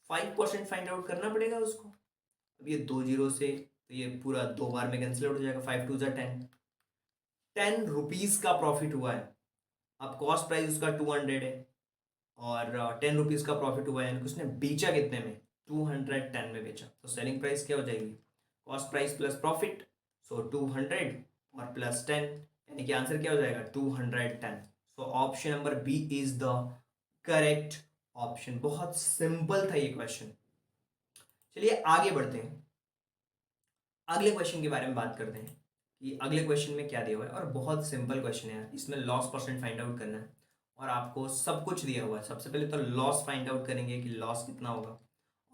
5% फाइंड आउट करना पड़ेगा उसको। अब ये 2 जीरो से तो ये पूरा 2 बार में कैंसिल आउट हो जाएगा, 5 टू ज़ा 10, 10 रुपीज़ का प्रॉफिट हुआ है। अब कॉस्ट प्राइस उसका 200 है और 10 रुपीज़ का प्रॉफिट हुआ है, यानी कि उसने बेचा कितने में, 210 में बेचा। तो सेलिंग प्राइस क्या हो जाएगी, कॉस्ट प्राइस प्लस प्रॉफिट, सो 200 और प्लस 10, यानी कि आंसर क्या हो जाएगा 210। So option number B is the correct option. बहुत सिंपल था ये क्वेश्चन। चलिए आगे बढ़ते हैं, अगले क्वेश्चन के बारे में बात करते हैं कि अगले क्वेश्चन में क्या दिया हुआ है। और बहुत सिंपल क्वेश्चन है, इसमें लॉस परसेंट फाइंड आउट करना है और आपको सब कुछ दिया हुआ है। सबसे पहले तो लॉस फाइंड आउट करेंगे कि लॉस कितना होगा,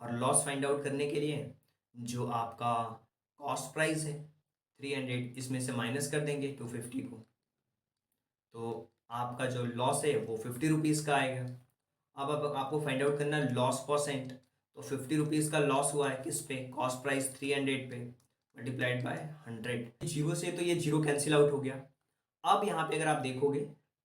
और लॉस फाइंड आउट करने के लिए जो आपका कॉस्ट प्राइस है 300, इसमें से माइनस कर देंगे 250 को, तो आपका जो लॉस है वो 50 रुपीज़ का आएगा। अब आपको फाइंड आउट करना है लॉस परसेंट, तो 50 रुपीज़ का लॉस हुआ है किस पे, कॉस्ट प्राइस 300 पे, मल्टीप्लाइड बाय 100। जीरो से तो ये जीरो कैंसिल आउट हो गया। अब यहाँ पे अगर आप देखोगे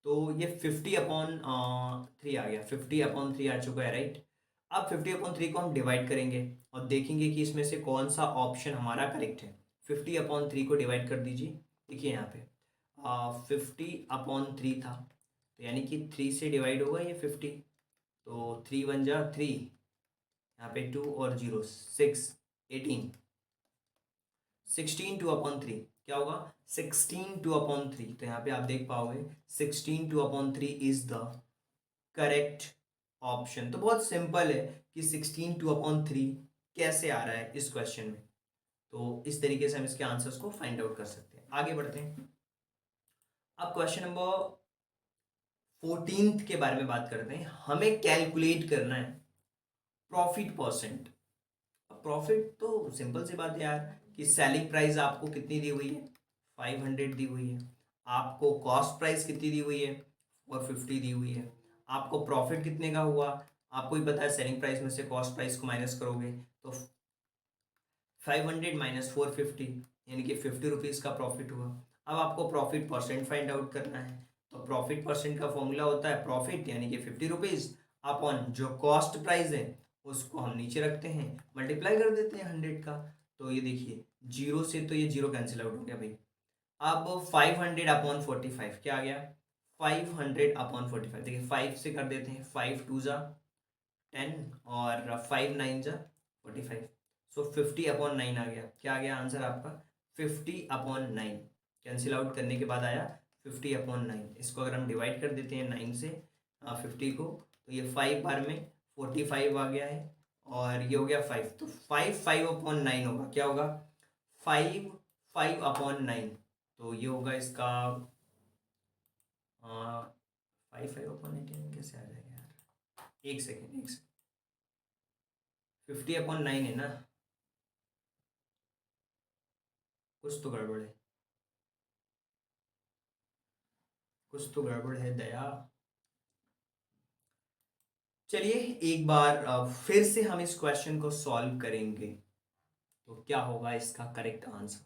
तो ये 50/3 आ गया, 50/3 आ चुका है, राइट। अब 50/3 को हम डिवाइड करेंगे और देखेंगे कि इसमें से कौन सा ऑप्शन हमारा करेक्ट है। 50/3 को डिवाइड कर दीजिए, देखिए यहाँ पे 50/3 था, तो यानी कि 3 से डिवाइड होगा ये 50, तो 3 1 जा 3, यहाँ पे 2 और 0 6, 18, 16/2/3 क्या होगा, 16/2/3। तो यहाँ पे आप देख पाओगे 16/2/3 इज द करेक्ट ऑप्शन। तो बहुत सिंपल है कि 16/2/3 कैसे आ रहा है इस क्वेश्चन में। तो इस तरीके से हम इसके आंसर्स को फाइंड आउट कर सकते हैं। आगे बढ़ते हैं, अब क्वेश्चन नंबर 14 के बारे में बात करते हैं। हमें कैलकुलेट करना है प्रॉफिट परसेंट। प्रॉफिट तो सिंपल सी बात है यार, कि सेलिंग प्राइस आपको कितनी दी हुई है, 500 दी हुई है। आपको कॉस्ट प्राइस कितनी दी हुई है, 450 दी हुई है। आपको प्रॉफिट कितने का हुआ, आपको ही पता है, सेलिंग प्राइस में से कॉस्ट प्राइस को माइनस करोगे तो 500 माइनस 450 यानी कि 50 रुपीज़ का प्रॉफिट हुआ। अब आपको प्रॉफिट परसेंट फाइंड आउट करना है, तो प्रॉफिट परसेंट का फॉर्मूला होता है प्रॉफिट यानी कि 50 रुपीज़ अपॉन जो कॉस्ट प्राइस है उसको हम नीचे रखते हैं, मल्टीप्लाई कर देते हैं 100 का। तो ये देखिए जीरो से तो ये जीरो कैंसिल आउट हो गया भाई। अब 500/45 क्या आ गया, 500/45, देखिए 5 से कर देते हैं, 5 2 जा 10 और 5 9 जा 45, सो 50/9 आ गया। क्या आ गया आंसर आपका, 50/9। कैंसिल आउट करने के बाद आया 50/9। इसको अगर हम डिवाइड कर देते हैं 9 से 50 को, तो ये 5 बार में 45 आ गया है और ये हो गया 5, तो 5/9 होगा, क्या होगा 5/9। तो ये होगा इसका 5/9 कैसे आ जाएगा यार, एक सेकेंड 50/9 है ना, कुछ तो गड़बड़ है, कुछ तो गड़बड़ है दया। चलिए एक बार फिर से हम इस क्वेश्चन को सॉल्व करेंगे, तो क्या होगा इसका करेक्ट आंसर।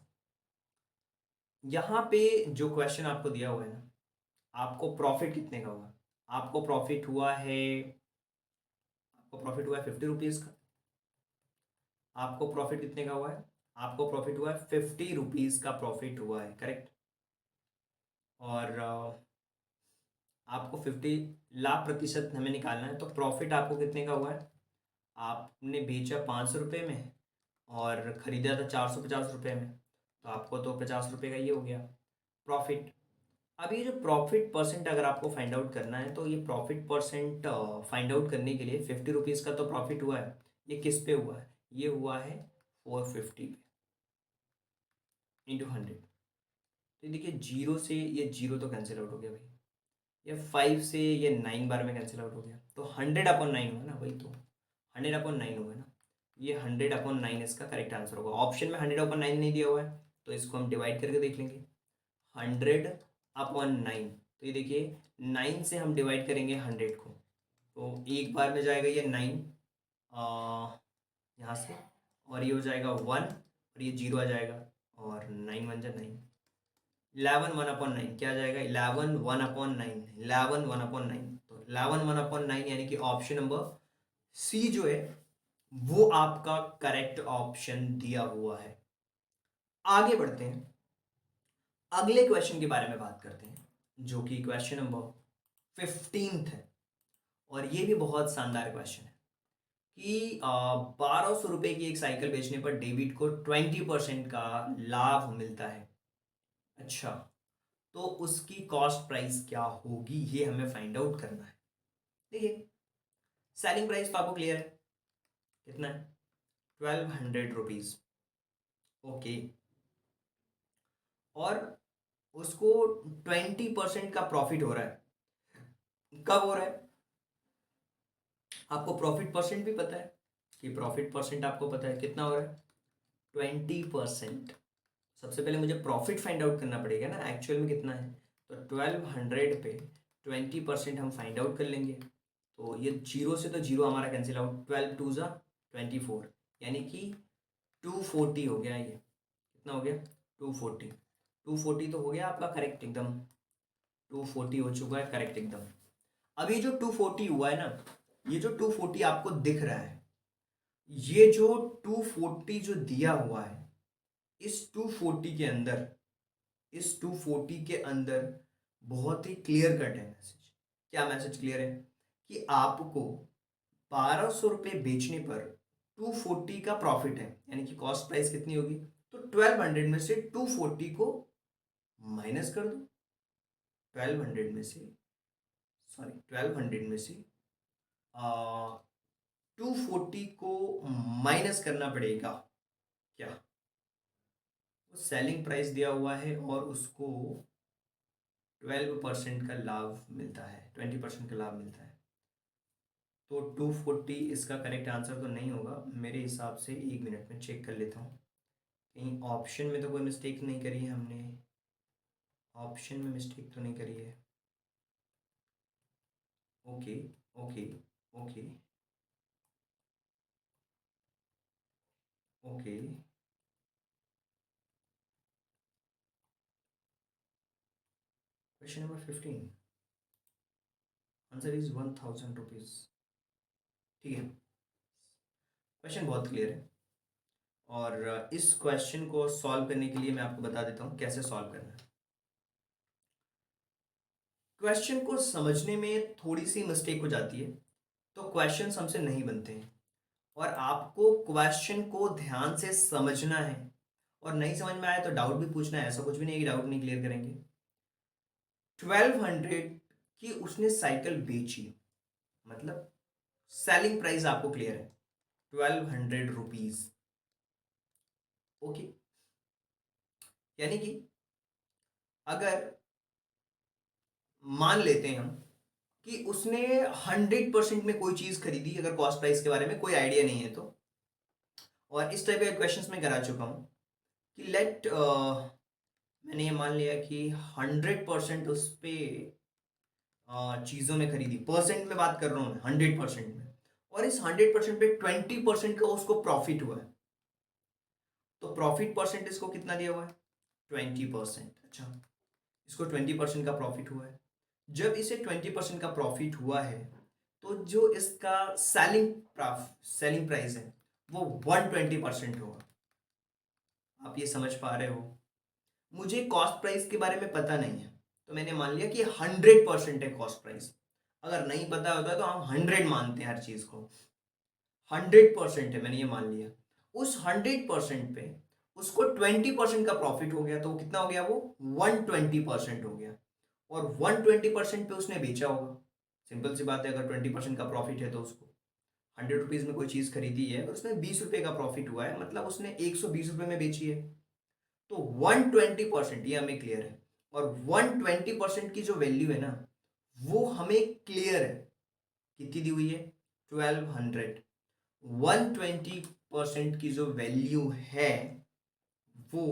यहाँ पे जो क्वेश्चन आपको दिया हुआ है ना, आपको प्रॉफिट कितने का हुआ, आपको प्रॉफिट हुआ है, आपको प्रॉफिट हुआ है 50 रुपीज़ का। आपको प्रॉफिट कितने का हुआ है, आपको प्रॉफिट हुआ है 50 रुपीज़ का प्रॉफिट हुआ है, करेक्ट। और आपको 50 लाख प्रतिशत हमें निकालना है, तो प्रॉफिट आपको कितने का हुआ है? आपने बेचा 500 रुपये में और ख़रीदा था 450 रुपये में, तो आपको तो 50 रुपये का ये हो गया प्रॉफिट। अब ये जो प्रॉफिट परसेंट अगर आपको फाइंड आउट करना है, तो ये प्रॉफिट परसेंट फाइंड आउट करने के लिए 50 रुपीज़ का तो प्रॉफिट हुआ है, ये किस पे हुआ है? ये हुआ है 450 पे इंटू 100। तो देखिए, जीरो से ये जीरो तो कैंसिल आउट हो गया भाई, ये 5 से ये 9 बार में कैंसिल आउट हो गया, तो 100/9 हुआ ना भाई, तो 100/9 हुआ ना, ये 100/9 इसका करेक्ट आंसर होगा। ऑप्शन में 100/9 नहीं दिया हुआ है, तो इसको हम डिवाइड करके देख लेंगे। 100/9, तो ये देखिए 9 से हम डिवाइड करेंगे 100 को, तो एक बार में जाएगा ये 9 यहाँ से, और ये हो जाएगा 1 और ये 0 आ जाएगा, और 9 1 जा 9, 11 1/9 क्या आ जाएगा? 11 1/9, 11 1/9, तो 11 1/9 यानी कि ऑप्शन नंबर सी जो है वो आपका करेक्ट ऑप्शन दिया हुआ है। आगे बढ़ते हैं, अगले क्वेश्चन के बारे में बात करते हैं, जो कि क्वेश्चन नंबर 15 है, और ये भी बहुत शानदार क्वेश्चन है कि 1200 रुपये की एक साइकिल बेचने पर डेविड को 20% का लाभ मिलता है। अच्छा, तो उसकी कॉस्ट प्राइस क्या होगी, ये हमें फाइंड आउट करना है। देखिए, सेलिंग प्राइस तो आपको क्लियर है, कितना है? 1200 रुपीज, ओके। और उसको 20% का प्रॉफिट हो रहा है, कब हो रहा है? आपको प्रॉफिट परसेंट भी पता है कि प्रॉफिट परसेंट आपको पता है कितना हो रहा है? 20%। सबसे पहले मुझे प्रॉफिट फाइंड आउट करना पड़ेगा ना, एक्चुअल में कितना है। तो 1200 पे 20% हम फाइंड आउट कर लेंगे, तो ये जीरो से तो जीरो हमारा कैंसिल आउट, 12 2 जा 24, यानी कि 240 हो गया। ये कितना हो गया? 240। 240 तो हो गया आपका करेक्ट एकदम, 240 हो चुका है करेक्ट एकदम। अब ये जो 240 हुआ है ना, ये जो 240 आपको दिख रहा है, ये जो 240 जो दिया हुआ है, इस 240 के अंदर, इस 240 के अंदर बहुत ही क्लियर कट है मैसेज। क्या मैसेज क्लियर है? कि आपको 1200 रुपये बेचने पर 240 का प्रॉफिट है, यानी कि कॉस्ट प्राइस कितनी होगी? तो 1200 में से 240 को माइनस कर दो। 1200 में से, सॉरी 1200 में से 240 को माइनस करना पड़ेगा। क्या? सेलिंग प्राइस दिया हुआ है और उसको 12% का लाभ मिलता है, 20% का लाभ मिलता है, तो 240 इसका करेक्ट आंसर तो नहीं होगा मेरे हिसाब से। 1 मिनट में चेक कर लेता हूँ, कहीं ऑप्शन में तो कोई मिस्टेक नहीं करी है हमने, ऑप्शन में मिस्टेक तो नहीं करी है। Okay okay okay okay, question number 15, answer is 1000 rupees. ठीक है, क्वेश्चन बहुत क्लियर है, और इस क्वेश्चन को सॉल्व करने के लिए मैं आपको बता देता हूँ कैसे सॉल्व करना है। क्वेश्चन को समझने में थोड़ी सी मिस्टेक हो जाती है, तो क्वेश्चन हमसे नहीं बनते हैं, और आपको क्वेश्चन को ध्यान से समझना है, और नहीं समझ में आया तो डाउट भी पूछना है, ऐसा कुछ भी नहीं कि डाउट नहीं क्लियर करेंगे। 1200 की उसने साइकिल बेची, मतलब सेलिंग प्राइस आपको क्लियर है 1200 रुपीज, ओके। यानी कि अगर मान लेते हैं हम कि उसने 100% में कोई चीज खरीदी, अगर कॉस्ट प्राइस के बारे में कोई आइडिया नहीं है तो, और इस टाइप के क्वेश्चंस में करा चुका हूं कि लेट मैंने ये मान लिया कि 100% उस पे चीज़ों में खरीदी, परसेंट में बात कर रहा हूँ मैं, 100% में, और इस 100% पे 20% का उसको प्रॉफिट हुआ है, तो प्रॉफिट परसेंट इसको कितना दिया हुआ है? 20%। अच्छा, इसको 20% का प्रॉफिट हुआ है। जब इसे 20% का प्रॉफिट हुआ है, तो जो इसका सेलिंग प्राइस है वो 120% होगा। आप ये समझ पा रहे हो? मुझे कॉस्ट प्राइस के बारे में पता नहीं है, तो मैंने मान लिया कि 100% है कॉस्ट प्राइस। अगर नहीं पता होता तो हम 100 मानते हैं हर चीज़ को। 100% है, मैंने ये मान लिया। उस 100% पे उसको 20% का प्रॉफिट हो गया, तो कितना हो गया? वो 120% हो गया। और 120% पे उसने बेचा होगा। सिंपल सी बात है, अगर 20% का प्रॉफिट है तो उसको 100 रुपीज़ में कोई चीज़ खरीदी है और उसमें 20 रुपये का प्रॉफिट हुआ है, मतलब उसने 120 रुपये में बेची है। तो 120%, ये हमें क्लियर है। और 120% की जो वैल्यू है ना, वो हमें क्लियर है। कितनी दी हुई है? 1200। 120% की जो वैल्यू है वो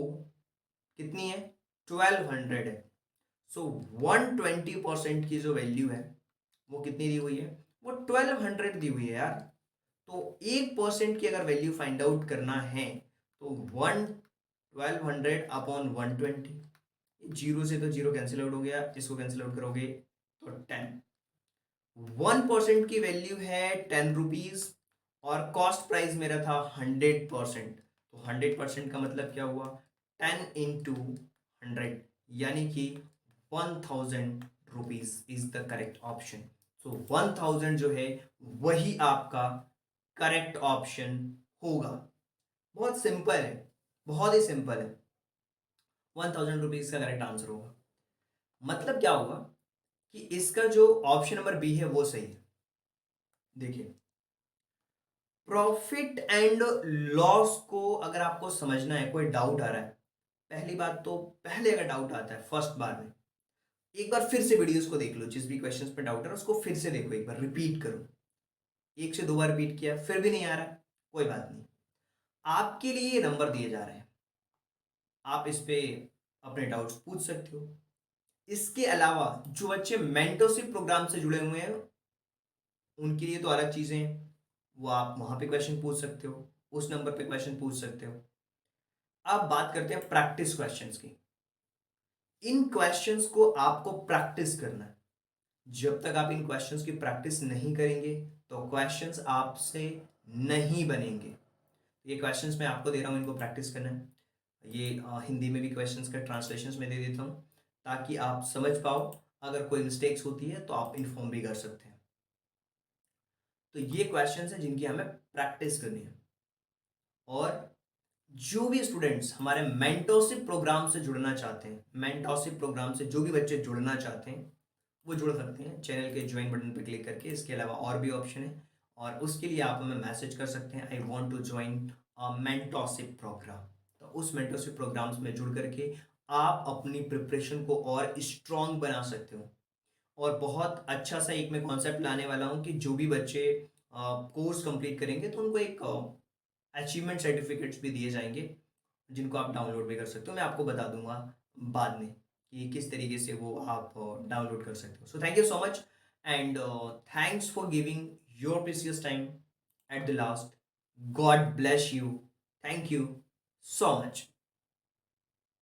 कितनी है? 1200 है। सो 120% की जो वैल्यू है वो कितनी दी हुई है? वो 1200 दी हुई है यार। तो 1% की अगर वैल्यू फाइंड आउट करना है तो 1200 अपॉन 120, जीरो से तो जीरो कैंसिल आउट हो गया, इसको कैंसिल आउट करोगे तो 10। 1% की वैल्यू है 10 रुपीज और कॉस्ट प्राइस मेरा था 100%। तो 100% का मतलब क्या हुआ? 10 into 100, यानी कि 1000 rupees is the correct option. So 1000 जो है वही आपका करेक्ट ऑप्शन होगा। बहुत सिंपल है, बहुत ही सिंपल है। 1000 रुपीज का करेक्ट आंसर होगा। मतलब क्या होगा कि इसका जो ऑप्शन नंबर बी है वो सही है। देखिए, प्रॉफिट एंड लॉस को अगर आपको समझना है, कोई डाउट आ रहा है, पहली बात तो पहले अगर डाउट आता है फर्स्ट बार में, एक बार फिर से वीडियोस को देख लो। जिस भी क्वेश्चंस पे डाउट है उसको फिर से देखो, एक बार रिपीट करो। एक से दो बार रिपीट किया फिर भी नहीं आ रहा है, कोई बात नहीं। आपके लिए ये नंबर दिए जा रहे हैं, आप इस पे अपने डाउट्स पूछ सकते हो। इसके अलावा जो बच्चे मेंटरशिप प्रोग्राम से जुड़े हुए हैं उनके लिए तो अलग चीजें हैं, वो आप वहां पे क्वेश्चन पूछ सकते हो, उस नंबर पे क्वेश्चन पूछ सकते हो। अब बात करते हैं प्रैक्टिस क्वेश्चंस की। इन क्वेश्चंस को आपको प्रैक्टिस करना है। जब तक आप इन क्वेश्चंस की प्रैक्टिस नहीं करेंगे तो क्वेश्चंस आपसे नहीं बनेंगे। ये क्वेश्चंस मैं आपको दे रहा हूँ, इनको प्रैक्टिस करना है। ये हिंदी में भी क्वेश्चंस का ट्रांसलेशंस में दे देता हूँ ताकि आप समझ पाओ। अगर कोई मिस्टेक्स होती है तो आप इन्फॉर्म भी कर सकते हैं। तो ये क्वेश्चंस हैं जिनकी हमें प्रैक्टिस करनी है। और जो भी स्टूडेंट्स हमारे मेंटरशिप प्रोग्राम से जुड़ना चाहते हैं, मेंटरशिप प्रोग्राम से जो भी बच्चे जुड़ना चाहते हैं वो जुड़ सकते हैं चैनल के ज्वाइन बटन पर क्लिक करके। इसके अलावा और भी ऑप्शन है और उसके लिए आप हमें मैसेज कर सकते हैं, I want to join mentorship programme. तो उस मेंटरशिप प्रोग्राम्स में जुड़ करके आप अपनी प्रिपरेशन को और स्ट्रांग बना सकते हो। और बहुत अच्छा सा एक मैं कॉन्सेप्ट लाने वाला हूँ कि जो भी बच्चे कोर्स कंप्लीट करेंगे तो उनको एक अचीवमेंट सर्टिफिकेट्स भी दिए जाएंगे जिनको आप डाउनलोड भी कर सकते हो। मैं आपको बता दूंगा बाद में कि किस तरीके से वो आप डाउनलोड कर सकते हो। So thank you so much and thanks for giving your precious time at the last. God bless you. Thank you so much.